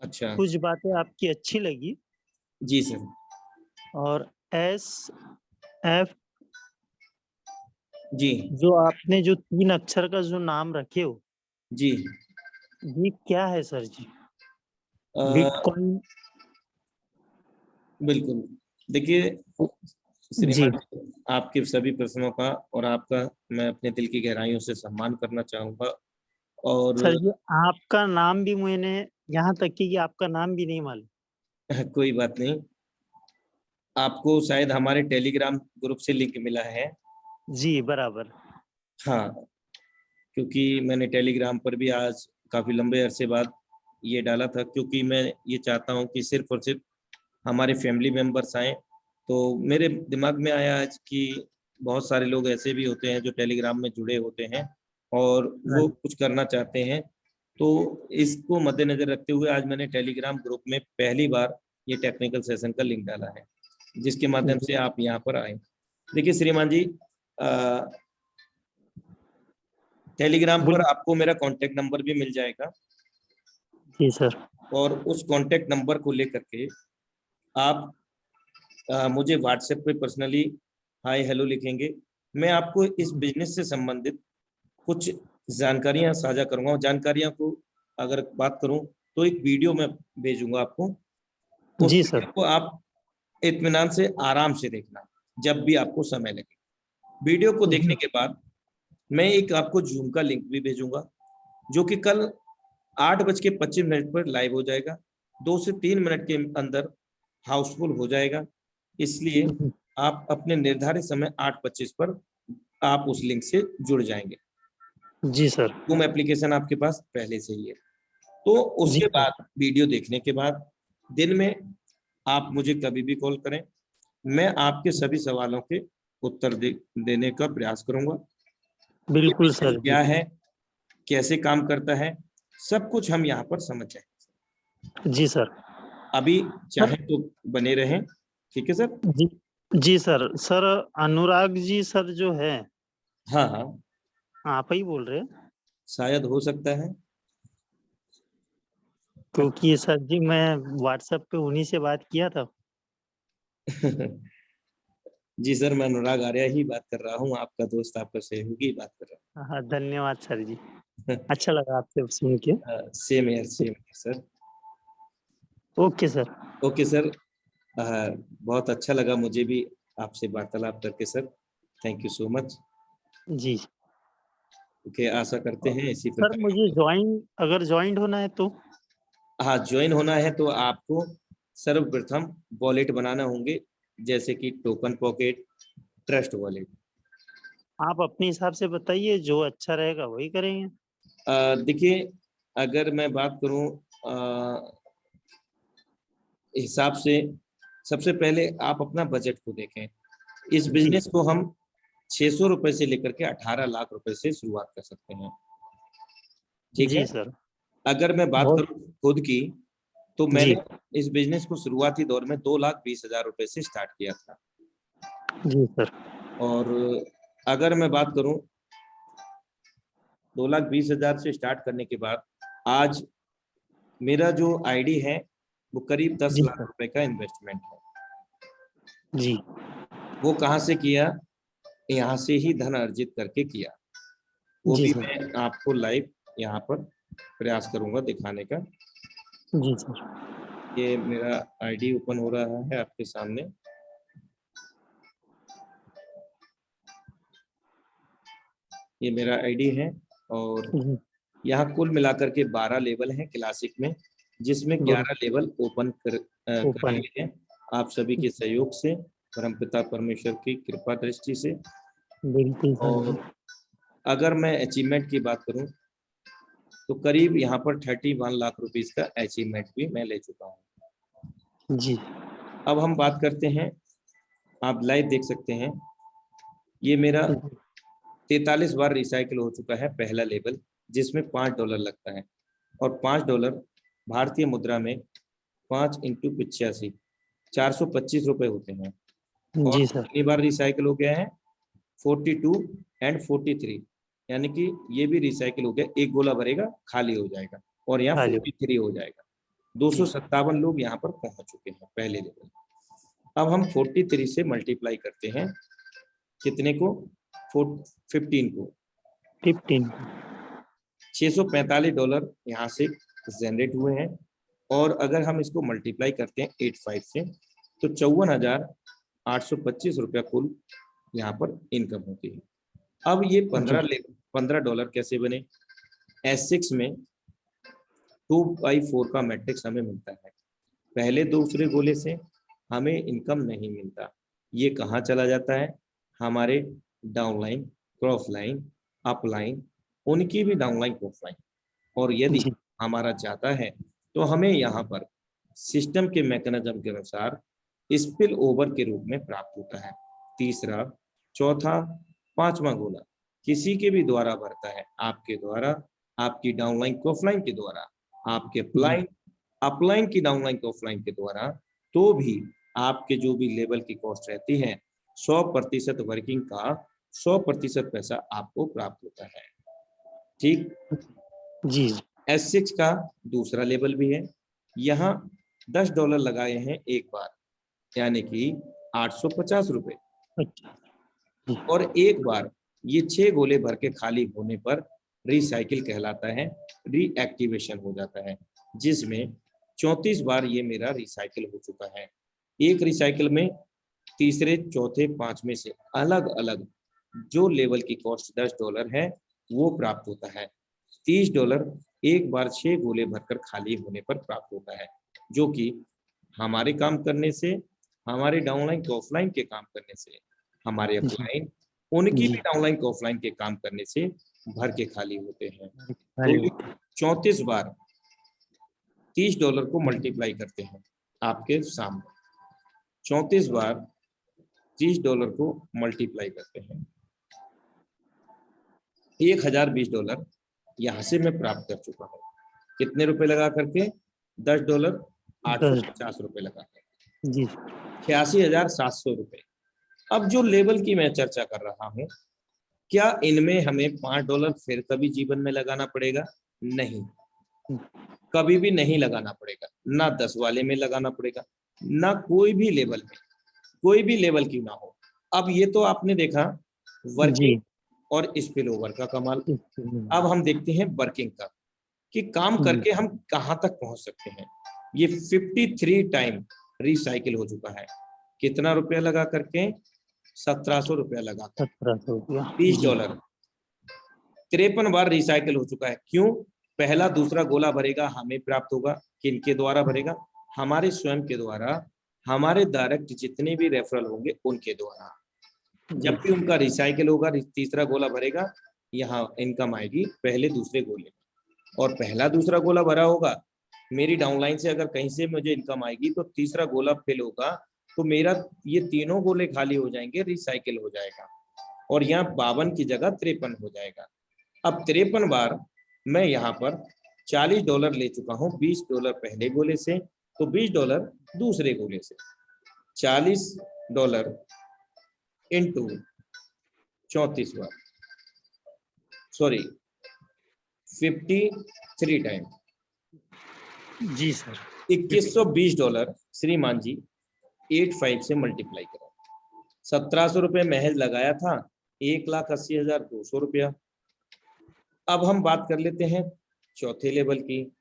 अच्छा कुछ बातें आपकी अच्छी लगी। जी सर। और एस एफ, जी जो आपने जो 3 अक्षर का जो नाम रखे हो, जी ये क्या है सर जी? अ, बिटकॉइन? बिल्कुल। देखिए जी श्रीमान, आपके सभी प्रश्नों का और आपका मैं अपने दिल की गहराइयों से सम्मान करना चाहूंगा। और सर जी, आपका नाम भी मैंने, यहाँ तक कि आपका नाम भी नहीं मालूम। कोई बात नहीं, आपको शायद हमारे टेलीग्राम ग्रुप से लिंक मिला है। जी बराबर। हाँ, क्योंकि मैंने टेलीग्राम पर भी आज काफी लंबे अरसे बाद ये डाला था, क्योंकि मैं ये चाहता हूँ कि सिर्फ और सिर्फ हमारे फैमिली मेंबर्स आए। तो मेरे दिमाग में आया आज कि बहुत सारे लोग ऐसे भी होते हैं जो टेलीग्राम में जुड़े होते हैं और हाँ वो कुछ करना चाहते हैं। तो इसको मद्देनजर रखते हुए आज मैंने टेलीग्राम ग्रुप में पहली बार ये टेक्निकल सेशन का लिंक डाला है, जिसके माध्यम जी से आप यहाँ पर आए। देखिए श्रीमान जी, टेलीग्राम पर बोलिए। आपको मेरा कांटेक्ट नंबर भी मिल जाएगा, जी सर। और उस कांटेक्ट नंबर को लेकर के आप मुझे व्हाट्सएप पे पर्सनली हाय हेलो लिखेंगे। मैं आपको इस बिजनेस से संबंधित कुछ जानकारियां साझा करूंगा। जानकारियां को अगर बात करूं तो एक वीडियो में भेजूंगा आपको। उस जी वीडियो सर। को आप इत्मीनान से आराम से देखना जब भी आपको समय लगे। वीडियो को देखने जी के बाद मैं एक आपको जूम का लिंक भी भेजूंगा, जो कि कल 8:25 पर लाइव हो जाएगा। 2 से 3 मिनट के अंदर हाउसफुल हो जाएगा। इसलिए आप अपने निर्धारित समय 8:25 पर आप उस लिंक से जुड़ जाएंगे। जी सर। जूम एप्लीकेशन आपके पास पहले से ही है। तो जी उसके सर। बाद वीडियो देखने के बाद दिन में आप मुझे कभी भी कॉल करें, मैं आपके सभी सवालों के उत्तर देने का प्रयास करूंगा। ये बिल्कुल बिजनेस सर जी। क्या है, कैसे काम करता है, सब कुछ हम यहाँ पर समझ जाए। जी सर। अभी सर चाहे तो बने रहें। ठीक है सर। जी। जी sir. Sir Anurag ji sir जो है, हाँ हाँ, आप ही बोल रहे हैं? शायद हो सकता है। क्योंकि सर जी मैं व्हाट्सएप पे उन्हीं से बात किया था। जी सर, मैं अनुराग आर्या ही बात कर रहा हूँ, आपका दोस्त, आपका सहयोगी बात कर हाँ धन्यवाद सर जी। रहा अच्छा लगा आपसे सुन के। हूँ। Same year sir. Okay sir. Okay sir. बहुत अच्छा लगा मुझे भी आपसे वार्तालाप करके sir. Thank you so much. जी। ओके, आशा करते हैं इसी सर प्रकार। मुझे अगर ज्वाइन होना है तो? हाँ, ज्वाइन होना है तो आपको सर्वप्रथम वॉलेट बनाना होंगे, जैसे कि टोकन पॉकेट, ट्रस्ट वॉलेट। आप अपने हिसाब से बताइए, जो अच्छा रहेगा वही करेंगे। देखिए, अगर मैं बात करूं हिसाब से, सबसे पहले आप अपना बजट को देखें। इस जी। बिजनेस को हम 600 रुपए से लेकर के 18 लाख रुपए से शुरुआत कर सकते हैं। ठीक है। जी सर। अगर मैं बात बहुत। करूं खुद की, तो जी। मैंने इस बिजनेस को शुरुआती दौर में 2,20,000 रुपए से स्टार्ट किया था। जी सर। और अगर मैं बात करूं 2,20,000 से स्टार्ट करने के बाद आज मेरा जो आईडी है वो करीब 10 जी लाख सर। रुपए का इन्वेस्टमेंट है। जी। वो कहाँ से किया? यहाँ से ही धन अर्जित करके किया। वो जी भी सर। मैं आपको लाइव यहाँ पर प्रयास करूंगा दिखाने का। जी सर। ये मेरा आईडी ओपन हो रहा है आपके सामने। ये मेरा आईडी है, और जी। यहाँ कुल मिलाकर के 12 लेवल हैं क्लासिक में, जिसमें 11 बहुत लेवल ओपन करे ओपन। गए हैं आप सभी के सहयोग से, परमपिता परमेश्वर की कृपा दृष्टि से। बिल्कुल सर जी। और अगर मैं अचीवमेंट की बात करूं तो करीब यहाँ पर 31 लाख रुपीस का अचीवमेंट भी मैं ले चुका हूँ। जी। अब हम बात करते हैं, आप लाइव देख सकते हैं, ये मेरा 43 बार रिसाइकिल हो चुका है पहला लेवल, जिसमें $5 लगता है। और $5 भारतीय मुद्रा में 5 × 85 425 रुपए होते हैं। और जी सर। कितनी बार रिसाइकिल हो गया है? 42 एंड 43, यानी कि ये भी रिसाइकिल हो गया। एक गोला भरेगा खाली हो जाएगा और यहाँ खाली। 43 हो जाएगा। 257 लोग यहाँ पर पहुंच चुके हैं पहले लेवल। अब हम 43 से मल्टीप्लाई करते हैं कितने को? 15 को। 15। $645 यहाँ से जनरेट हुए हैं। और अगर हम इसको मल्टीप्लाई करते हैं 85 से तो 54,825 रुपया कुल यहाँ पर इनकम होती है। अब ये $15 कैसे बने? S6 में 2/4 का मैट्रिक्स हमें मिलता है। पहले दूसरे गोले से हमें इनकम नहीं मिलता। ये कहाँ चला जाता है? हमारे डाउनलाइन, क्रॉस लाइन, अपलाइन, उनकी भी डाउनलाइन, क्रॉस लाइन। और यदि जी। हमारा जाता है तो हमें यहाँ पर सिस्टम के मैकेनिज्म के अनुसार स्पिल ओवर के रूप में प्राप्त होता है। तीसरा, चौथा, पांचवा गोला किसी के भी द्वारा भरता है, आपके द्वारा, आपकी डाउनलाइन क्रॉसलाइन के द्वारा, आपके अपलाइन की डाउनलाइन क्रॉसलाइन के द्वारा, तो भी आपके जो भी लेवल की कॉस्ट रहती है 100% वर्किंग का 100% पैसा आपको प्राप्त होता है। ठीक। जी। S6 का दूसरा लेवल भी है। यहाँ $10 लगाए हैं एक बार, यानी कि 850 रुपए। अच्छा। और एक बार ये 6 गोले भर के खाली होने पर रिसाइकिल कहलाता है, रीएक्टिवेशन हो जाता है, जिसमें 34 बार ये मेरा रिसाइकिल हो चुका है। एक रिसाइकिल में तीसरे, चौथे, पांचवें से अलग अलग जो लेवल की कॉस्ट $10 है वो प्राप्त होता है। $30 एक बार 6 गोले भरकर खाली होने पर प्राप्त होता है, जो कि हमारे काम करने से, हमारे डाउनलाइन के ऑफलाइन के काम करने से, हमारे अपलाइन, उनकी भी डाउनलाइन के ऑफलाइन के काम करने से भर के खाली होते हैं। तो 34 बार $30 को मल्टीप्लाई करते हैं आपके सामने। 34 बार $30 को मल्टीप्लाई करते हैं, $1020 यहाँ से मैं प्राप्त कर चुका हूँ। कितने रुपए लगा करके? $10, 850 रुपए लगा कर, जी। 86,700 रुपए। अब जो लेवल की मैं चर्चा कर रहा हूँ, क्या इनमें हमें $5 फिर कभी जीवन में लगाना पड़ेगा? नहीं, कभी भी नहीं लगाना पड़ेगा। ना 10 वाले में लगाना पड़ेगा, ना कोई भी लेवल में, कोई भी लेवल की ना हो। अब ये तो आपने देखा वर्किंग और स्पिल ओवर का कमाल। अब हम देखते हैं वर्किंग का, कि काम करके हम कहाँ तक पहुंच सकते हैं। ये 53 टाइम रिसाइकिल हो चुका है। कितना रुपया लगा करके? 1700 रुपया लगा कर, 1700 रुपया। $20। 53 बार रिसाइकिल हो चुका है। क्यों? पहला दूसरा गोला भरेगा हमें प्राप्त होगा। किनके द्वारा भरेगा? हमारे स्वयं के द्वारा, हमारे डायरेक्ट जितने भी रेफरल होंगे उनके द्वारा। जब भी उनका रिसाइकिल होगा, तीसरा गोला भरेगा, यहाँ इनकम आएगी पहले दूसरे गोले, और पहला दूसरा गोला भरा होगा, मेरी डाउनलाइन से अगर कहीं से मुझे इनकम आएगी तो तीसरा गोला फिल होगा, तो मेरा ये तीनों गोले खाली हो जाएंगे, रिसाइकिल हो जाएगा, और यहाँ 52 की जगह 53 हो जाएगा। अब 53 बार मैं यहाँ पर $40 ले चुका हूँ, $20 पहले गोले से, तो $20 दूसरे गोले से, $40 इंटू 34 बार, सॉरी 53 टाइम, जी सर। $2120 श्रीमान जी 85 से मल्टीप्लाई करो। 1700 रुपये महज लगाया था, 1,80,200 रुपया। अब हम बात कर लेते हैं चौथे लेवल की।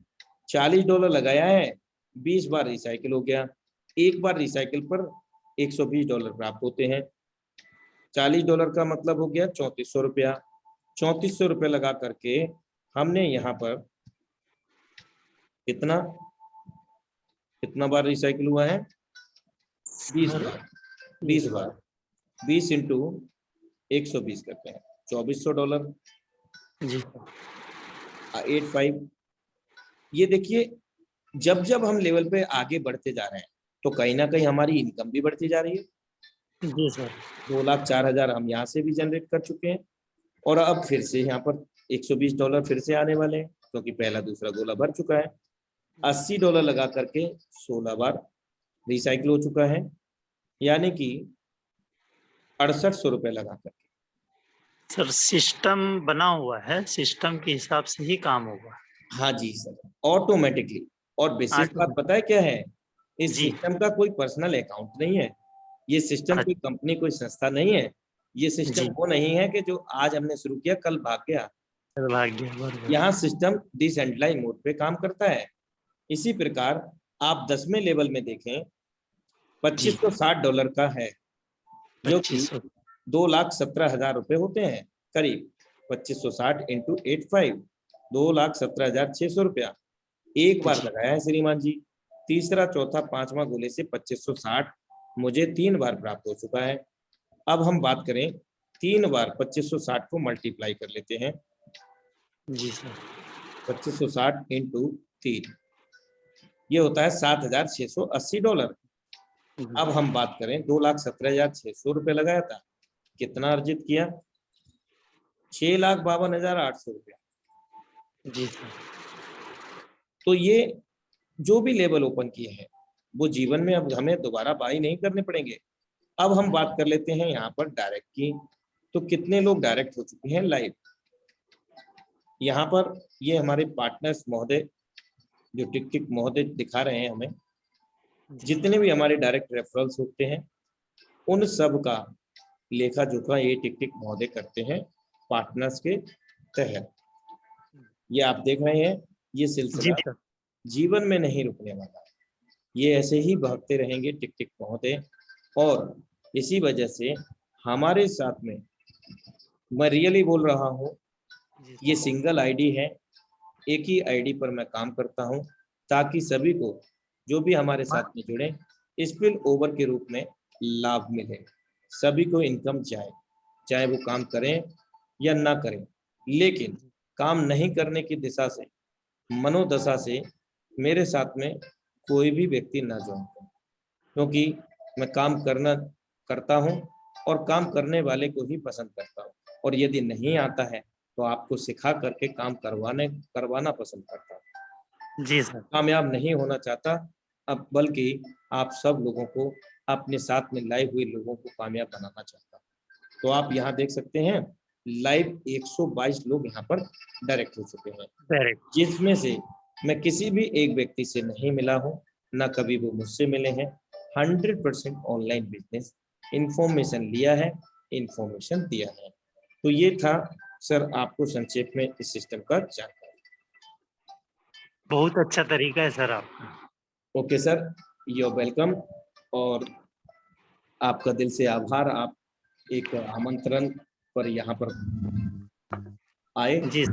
$40 लगाया है, 20 बार रिसाइकिल हो गया, एक बार रिसाइकिल पर $120 प्राप्त होते हैं। $40 का मतलब हो गया 3400 रुपया। 3400 रुपये लगा करके हमने यहाँ पर कितना बार रिसाइकिल हुआ है? 20 बार। 20 बार 20 इंटू 120 करते हैं, $2400 जी। 85। ये देखिए, जब जब हम लेवल पे आगे बढ़ते जा रहे हैं तो कहीं ना कहीं हमारी इनकम भी बढ़ती जा रही है। जी सर। 2,04,000 हम यहाँ से भी जनरेट कर चुके हैं, और अब फिर से यहाँ पर $120 फिर से आने वाले हैं, क्योंकि पहला दूसरा गोला भर चुका है। $80 लगा करके 16 बार रिसाइकिल हो चुका है, यानी कि ₹6800 लगा करके। सर सिस्टम बना हुआ है, सिस्टम के हिसाब से ही काम होगा। हाँ जी सर, ऑटोमेटिकली। और विशेष बात ऑटोमेटिक। पता है क्या है? इस जी। सिस्टम का कोई पर्सनल अकाउंट नहीं है। ये सिस्टम कोई कंपनी, कोई संस्था नहीं है। ये सिस्टम जी। वो नहीं है कि जो आज हमने शुरू किया कल भाग गया। भाग्य बरोबर। यहाँ सिस्टम डिसेंट्रलाइज मोड पे काम करता है। इसी प्रकार आप 10वें लेवल में देखें, जी। $2560 का है, जो कि 2500। ₹2,17,000 होते हैं करीब। 2560 इंटू 85, ₹2,17,600 एक बार जी। लगाया है श्रीमान जी। तीसरा, चौथा, पांचवा गोले से 2560 मुझे 3 बार प्राप्त हो चुका है। अब हम बात करें, 3 बार 2560 को मल्टीप्लाई कर लेते हैं। जी सर। 2560 इंटू 3, ये होता है $7,680। अब हम बात करें, ₹2,17,600 लगाया था, कितना अर्जित किया? ₹6,52,800। जी सर। तो ये जो भी लेवल ओपन किए हैं, वो जीवन में अब हमें दोबारा बाई नहीं करने पड़ेंगे। अब हम बात कर लेते हैं यहाँ पर डायरेक्ट की। तो कितने लोग डायरेक्ट हो चुके हैं लाइव? यहाँ पर ये हमारे पार्टनर्स महोदय, जो टिक टिक महोदय दिखा रहे हैं हमें, जितने भी हमारे डायरेक्ट रेफरल्स होते हैं, उन सब का लेखा जोखा ये टिक टिक महोदय करते हैं पार्टनर्स के तहत। ये आप देख रहे हैं, ये जी सिलसिला सर। जीवन में नहीं रुकने वाला। ये ऐसे ही बहकते रहेंगे टिक टिक महोदय। और इसी वजह से हमारे साथ में, मैं रियली बोल रहा हूँ, जी ये सिंगल आईडी है। एक ही आईडी पर मैं काम करता हूँ, ताकि सभी को जो भी हमारे साथ में जुड़े, स्पिल ओवर के रूप में लाभ मिले, सभी को इनकम जाए, चाहे वो काम करें या ना करें। लेकिन काम नहीं करने की दिशा से, मनोदशा से मेरे साथ में कोई भी व्यक्ति ना जुड़े, क्योंकि मैं काम करता हूँ और काम करने वाले को ही पसंद करता हूँ। और यदि नहीं आता है तो आपको सिखा करके काम करवाना पसंद करता हूँ। जी सर। कामयाब नहीं होना चाहता, अब बल्कि आप सब लोगों को, अपने साथ में लाए हुए लोगों को कामयाब बनाना चाहता हूँ। तो आप यहाँ देख सकते हैं, लाइव 122 लोग यहाँ पर डायरेक्ट हो चुके हैं, डायरेक्ट। जिसमें से मैं किसी भी एक व्यक्ति से नहीं मिला हूँ, ना कभी वो मुझसे मिले हैं। 100% ऑनलाइन बिजनेस, इंफॉर्मेशन लिया है, इंफॉर्मेशन दिया है। तो ये था सर आपको संक्षेप में इस सिस्टम का जानकारी। बहुत अच्छा तरीका है सर आपका। Okay sir, you are welcome. और आपका दिल से आभार, आप एक आमंत्रण पर यहाँ पर आए। जी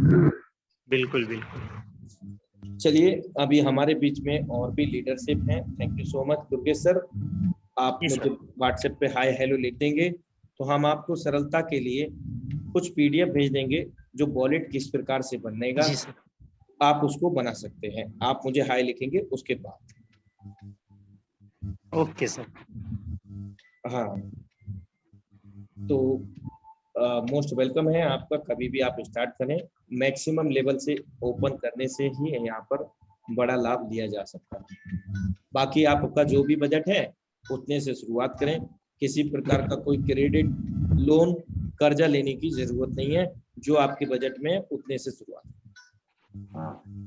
बिल्कुल बिल्कुल। चलिए, अभी हमारे बीच में और भी लीडरशिप हैं। Thank you so much Durgesh sir. आप जी मुझे सर। व्हाट्सएप पे हाय हेलो लिख देंगे, तो हम आपको सरलता के लिए कुछ पीडीएफ भेज देंगे, जो वॉलेट किस प्रकार से बनेगा, जी सर। आप उसको बना सकते हैं। आप मुझे हाय लिखेंगे उसके बाद। Okay sir. हाँ, तो मोस्ट वेलकम है आपका, कभी भी आप स्टार्ट करें। मैक्सिमम लेवल से ओपन करने से ही यहाँ पर बड़ा लाभ लिया जा सकता है। बाकी आपका जो भी बजट है उतने से शुरुआत करें। किसी प्रकार का कोई क्रेडिट, लोन, कर्जा लेने की जरूरत नहीं है। जो आपके बजट में है उतने से शुरुआत।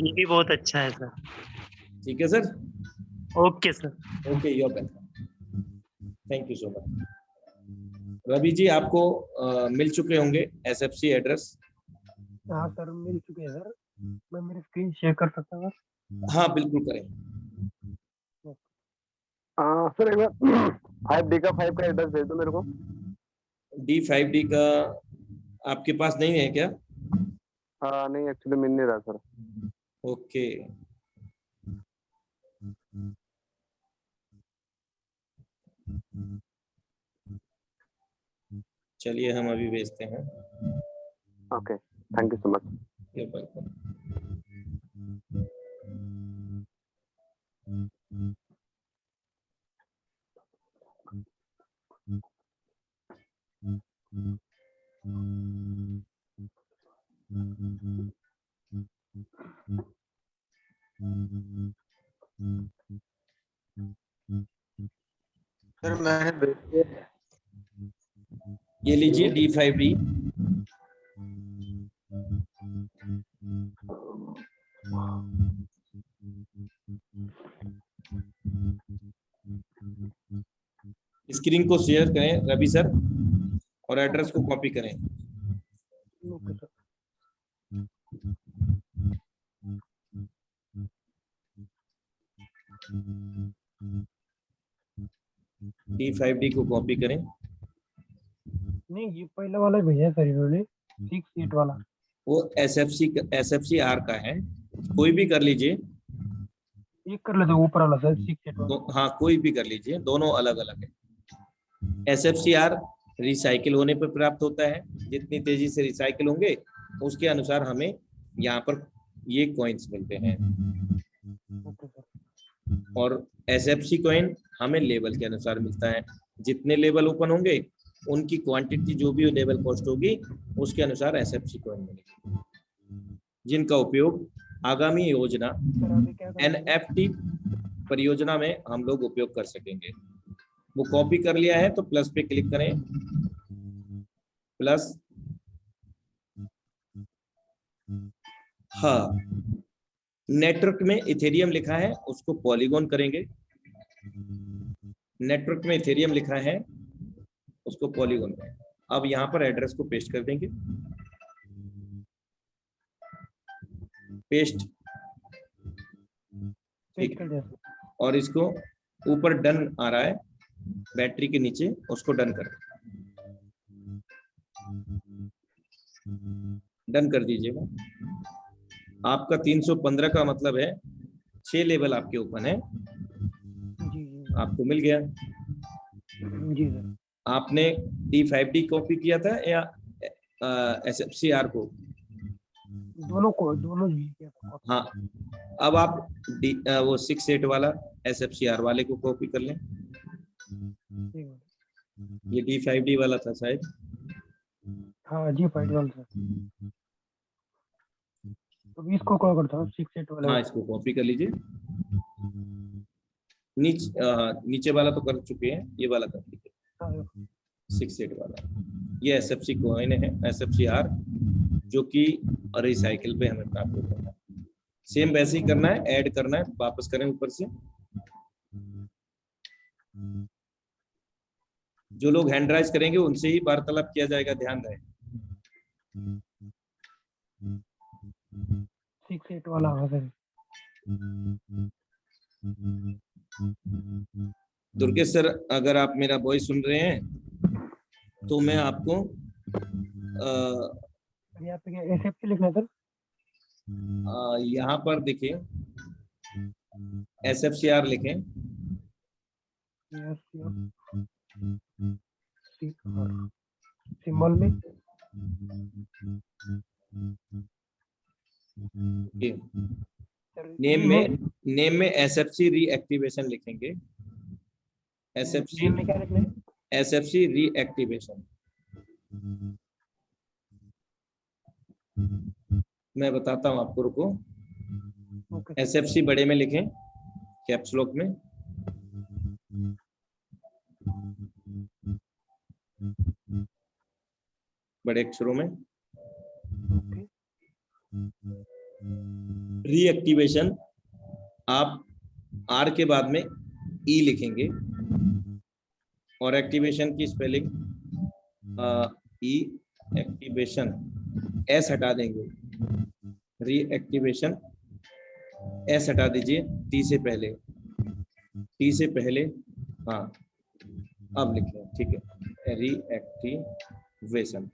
ये भी बहुत अच्छा है सर। ठीक है sir. Okay sir. Okay, you are welcome. Thank you so much. Ravi ji, आपको मिल चुके होंगे एसएफसी एड्रेस। हाँ सर, मिल चुके हैं सर। मैं मेरी स्क्रीन शेयर कर सकता हूँ? हाँ बिल्कुल करें। सर एक बार 5D का 5 का एड्रेस भेज दो मेरे को। D5D का आपके पास नहीं है क्या? नहीं, एक्चुअली मिल नहीं रहा सर। ओके, चलिए हम अभी भेजते हैं। Okay, thank you so much. ये वेलकम। सर मैंने भेज दिया। ये लीजिए D5D। स्क्रीन को शेयर करें रवि सर और एड्रेस को कॉपी करें। Okay sir. D5D को कॉपी करें। नहीं, ये पहला वाला भेजा सर इन्होंने, 6-8 वाला। वो SFC R का है, कोई भी कर लीजिए। एक कर लेते ऊपर वाला सर, 6-8 वाला। हाँ कोई भी कर लीजिए, दोनों अलग अलग है। SFC R रिसाइकिल होने पर प्राप्त होता है, जितनी तेजी से रिसाइकिल होंगे उसके अनुसार हमें यहाँ पर ये कॉइन्स मिलते हैं। Okay sir. और SFC कॉइन हमें लेवल के अनुसार मिलता है, जितने लेवल ओपन होंगे उनकी क्वांटिटी जो भी लेवल कॉस्ट होगी उसके अनुसार SFC कॉइन मिलेगी, जिनका उपयोग आगामी योजना सर अभी क्या करना है? NFT परियोजना में हम लोग उपयोग कर सकेंगे। वो कॉपी कर लिया है तो प्लस पे क्लिक करें, प्लस। हाँ, नेटवर्क में इथेरियम लिखा है उसको पॉलीगॉन करेंगे। नेटवर्क में इथेरियम लिखा है उसको पॉलीगॉन करेंगे। अब यहाँ पर एड्रेस को पेस्ट कर देंगे, पेस्ट, ठीक है। और इसको ऊपर डन आ रहा है बैटरी के नीचे, उसको डन कर दीजिएगा। आपका 315 का मतलब है 6 लेवल आपके ओपन है, जी आपको मिल गया। जी सर। आपने D5D कॉपी किया था या SFC R को? दोनों को, दोनों जी किया था। हाँ, अब आप वो 6-8 वाला SFC R वाले को कॉपी कर लें। ठीक है। ये D5D वाला था शायद। हाँ जी, 5 वाला सर। तो इसको क्या करता हूँ, 6-8 वाला? हाँ, इसको कॉपी कर लीजिए। नीचे वाला तो कर चुके हैं, ये वाला कर लीजिए, 6-8 वाला। ये SFC कॉइन है, SFC R, जो कि रिसाइकिल पे हमें प्राप्त होता है। सेम वैसे ही करना है, ऐड करना है, वापस करें ऊपर से। जो लोग हैंड राइज करेंगे उनसे ही वार्तालाप किया जाएगा, ध्यान रहे। 6-8 वाला होगा सर। दुर्गेश सर, अगर आप मेरा वॉइस सुन रहे हैं तो मैं आपको यहाँ पे क्या SFC लिखना है सर? यहाँ पर देखिए SFC R लिखें। सिंबल में नेम में SFC रीएक्टिवेशन लिखेंगे। SFC में क्या लिखना है? SFC reactivation. मैं बताता हूं आपको, रुको। SFC बड़े में लिखें, कैप्स लॉक में। बड़े अक्षरों में। रीएक्टिवेशन आप R के बाद में E लिखेंगे और एक्टिवेशन की स्पेलिंग E एक्टिवेशन, S हटा देंगे। रीएक्टिवेशन S हटा दीजिए, T से पहले, हाँ अब लिखें, ठीक है, रीएक्टिवेशन।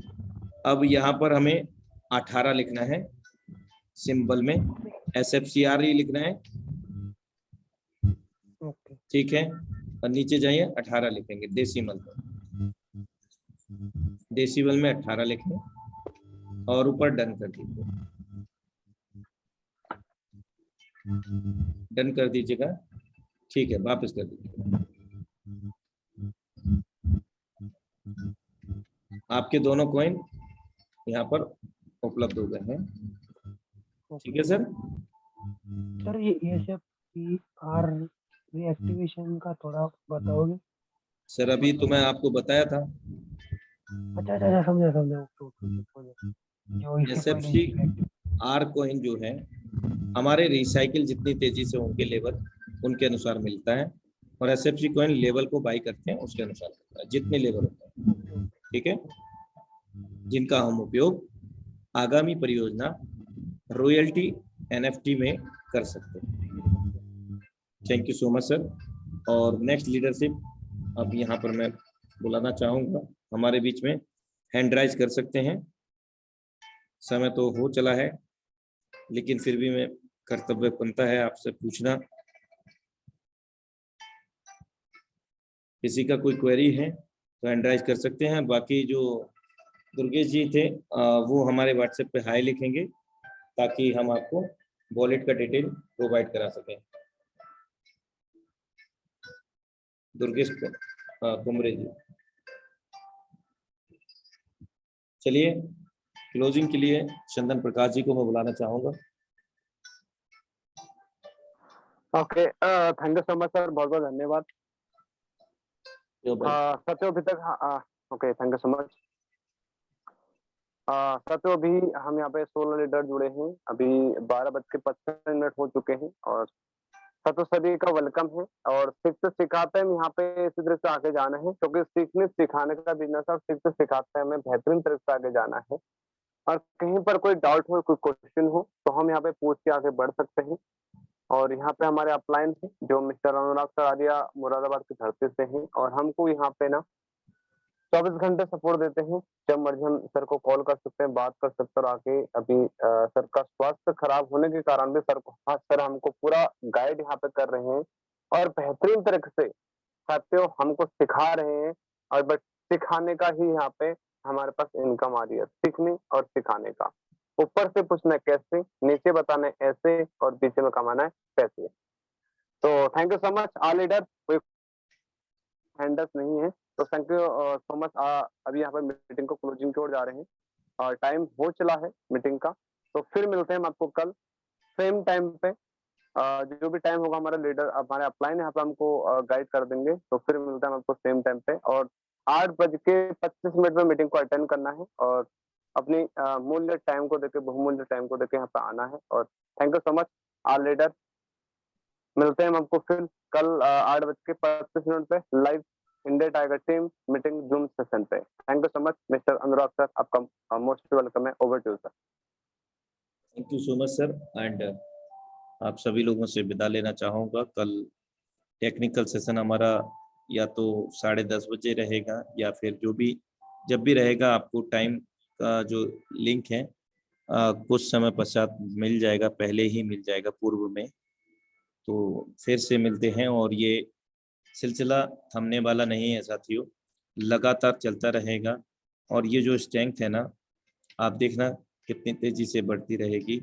अब यहाँ पर हमें 18 लिखना है, सिंबल में SFC R लिखना है, ठीक है। और नीचे जाइए, 18 लिखेंगे डेसिमल में 18 लिखें और ऊपर डन कर दीजिए। डन कर दीजिएगा, ठीक है, वापस कर दीजिएगा। आपके दोनों कॉइन यहाँ पर उपलब्ध हो गए हैं, ठीक है सर। सर ये SFC R रीएक्टिवेशन का थोड़ा बताओगे? सर अभी तो मैं आपको बताया था, अच्छा अच्छा अच्छा, समझा समझा, ओके ओके, समझा। जो इससे एसएफसी पहले आर कॉइन जो है हमारे रिसाइकिल जितनी तेजी से होंगे लेवल उनके अनुसार मिलता है, और एसएफसी कॉइन लेवल को बाई करते हैं उसके अनुसार मिलता है जितने लेवल होते हैं, ठीक है, जिनका हम उपयोग आगामी परियोजना रॉयल्टी एनएफटी में कर सकते हैं। Thank you so much sir. और नेक्स्ट लीडरशिप अब यहाँ पर मैं बुलाना चाहूँगा हमारे बीच में, हैंड राइज कर सकते हैं। समय तो हो चला है लेकिन फिर भी मैं कर्तव्य बनता है आपसे पूछना। किसी का कोई क्वेरी है तो हैंड राइज कर सकते हैं। बाकी जो दुर्गेश जी थे वो हमारे व्हाट्सएप पे हाई लिखेंगे ताकि हम आपको वॉलेट का डिटेल प्रोवाइड करा सकें। दुर्गेश कुमरे जी, चलिए क्लोजिंग के लिए चंदन प्रकाश जी को मैं बुलाना चाहूंगा। Okay, thank you so much sir, बहुत बहुत धन्यवाद। सत्यो अभी तक okay, thank you so much. सत्यो अभी हम यहाँ पे 16 लीडर जुड़े हैं, अभी 12:55 हो चुके हैं, और सत्यो सभी का वेलकम है। और सीख से सिखाते हैं, यहाँ पे इसी तरह से आगे जाना है क्योंकि सीखने सिखाने का बिजनेस है, और सीख से सिखाते हैं हमें बेहतरीन तरह से आगे जाना है। और कहीं पर कोई डाउट हो, कोई क्वेश्चन हो तो हम यहाँ पे पूछ के आगे बढ़ सकते हैं। और यहाँ पे हमारे अपलाइन है जो मिस्टर अनुराग सर आर्या मुरादाबाद की धरती से हैं, और हमको यहाँ पे ना 24 घंटे सपोर्ट देते हैं। जब मर्जी हम सर को कॉल कर सकते हैं, बात कर सकते हैं। और आगे अभी सर का स्वास्थ्य खराब होने के कारण भी सर हमको पूरा गाइड यहाँ पे कर रहे हैं, और बेहतरीन तरीके से साथियों हमको सिखा रहे हैं। और बट सिखाने का ही यहाँ पे हमारे पास इनकम आ रही है, सीखने और सिखाने का। ऊपर से पूछना कैसे, नीचे बताना है ऐसे, और पीछे में कमाना है पैसे। तो thank you so much all leader, कोई हैंडल्स नहीं है तो थैंक यू सो मच। अभी यहाँ पे मीटिंग को क्लोजिंग की ओर जा रहे हैं और टाइम हो चला है मीटिंग का। तो फिर मिलते हैं हम आपको कल सेम टाइम पे। जो भी टाइम होगा हमारा लीडर हमारे अपलाइन यहाँ पे हमको गाइड कर देंगे। तो फिर मिलते हैं हम आपको सेम टाइम पे, और 8:25 में मीटिंग को अटेंड करना है, और अपनी मूल्य टाइम को देके, बहुमूल्य टाइम को देके यहाँ पे आना है। और thank you so much all leader. मिलते हैं हम आपको फिर कल 8:25 पे live India tiger team meeting Zoom session पे। Thank you so much mister Anurag sir, आपका मोस्ट वेलकम है। Over to sir. Thank you so much sir. And आप सभी लोगों से विदा लेना चाहूँगा। कल टेक्निकल सेशन हमारा या तो 10:30 बजे रहेगा, या फिर जब भी रहेगा आपको टाइम का जो लिंक है कुछ समय पश्चात मिल जाएगा, पहले ही मिल जाएगा पूर्व में। तो फिर से मिलते हैं, और ये सिलसिला थमने वाला नहीं है साथियों, लगातार चलता रहेगा। और ये जो स्ट्रेंथ है ना, आप देखना कितनी तेजी से बढ़ती रहेगी।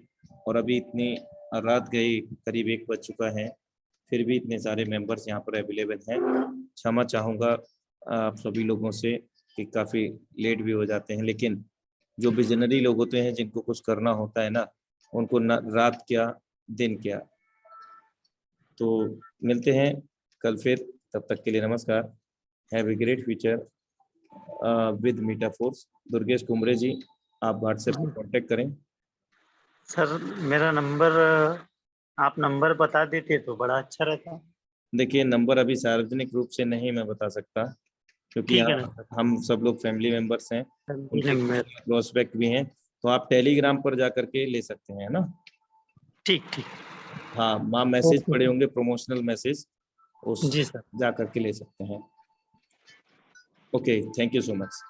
और अभी इतनी रात गई, करीब 1 बज चुका है, फिर भी इतने सारे मेंबर्स यहाँ पर अवेलेबल हैं। क्षमा चाहूँगा आप सभी लोगों से कि काफ़ी लेट भी हो जाते हैं, लेकिन जो विजनरी लोग होते हैं, जिनको कुछ करना होता है ना, उनको ना रात क्या दिन क्या। तो मिलते हैं कल फिर, तब तक के लिए नमस्कार। Have a great future with Metaforce. Durgesh Kumre ji, आप व्हाट्सएप पर कांटेक्ट करें। सर मेरा नंबर आप नंबर बता देते तो बड़ा अच्छा रहता। देखिए नंबर अभी सार्वजनिक रूप से नहीं मैं बता सकता, क्योंकि ठीक है यहाँ ना सर, हम सब लोग फैमिली मेंबर्स हैं, उनके नंबर प्रोस्पेक्ट भी हैं। तो आप टेलीग्राम पर जा करके ले सकते हैं ना। ठीक ठीक। हाँ, वहाँ मैसेज ओके पड़े होंगे, प्रमोशनल मैसेज, उस जी सर। जा करके ले सकते हैं। Okay, thank you so much.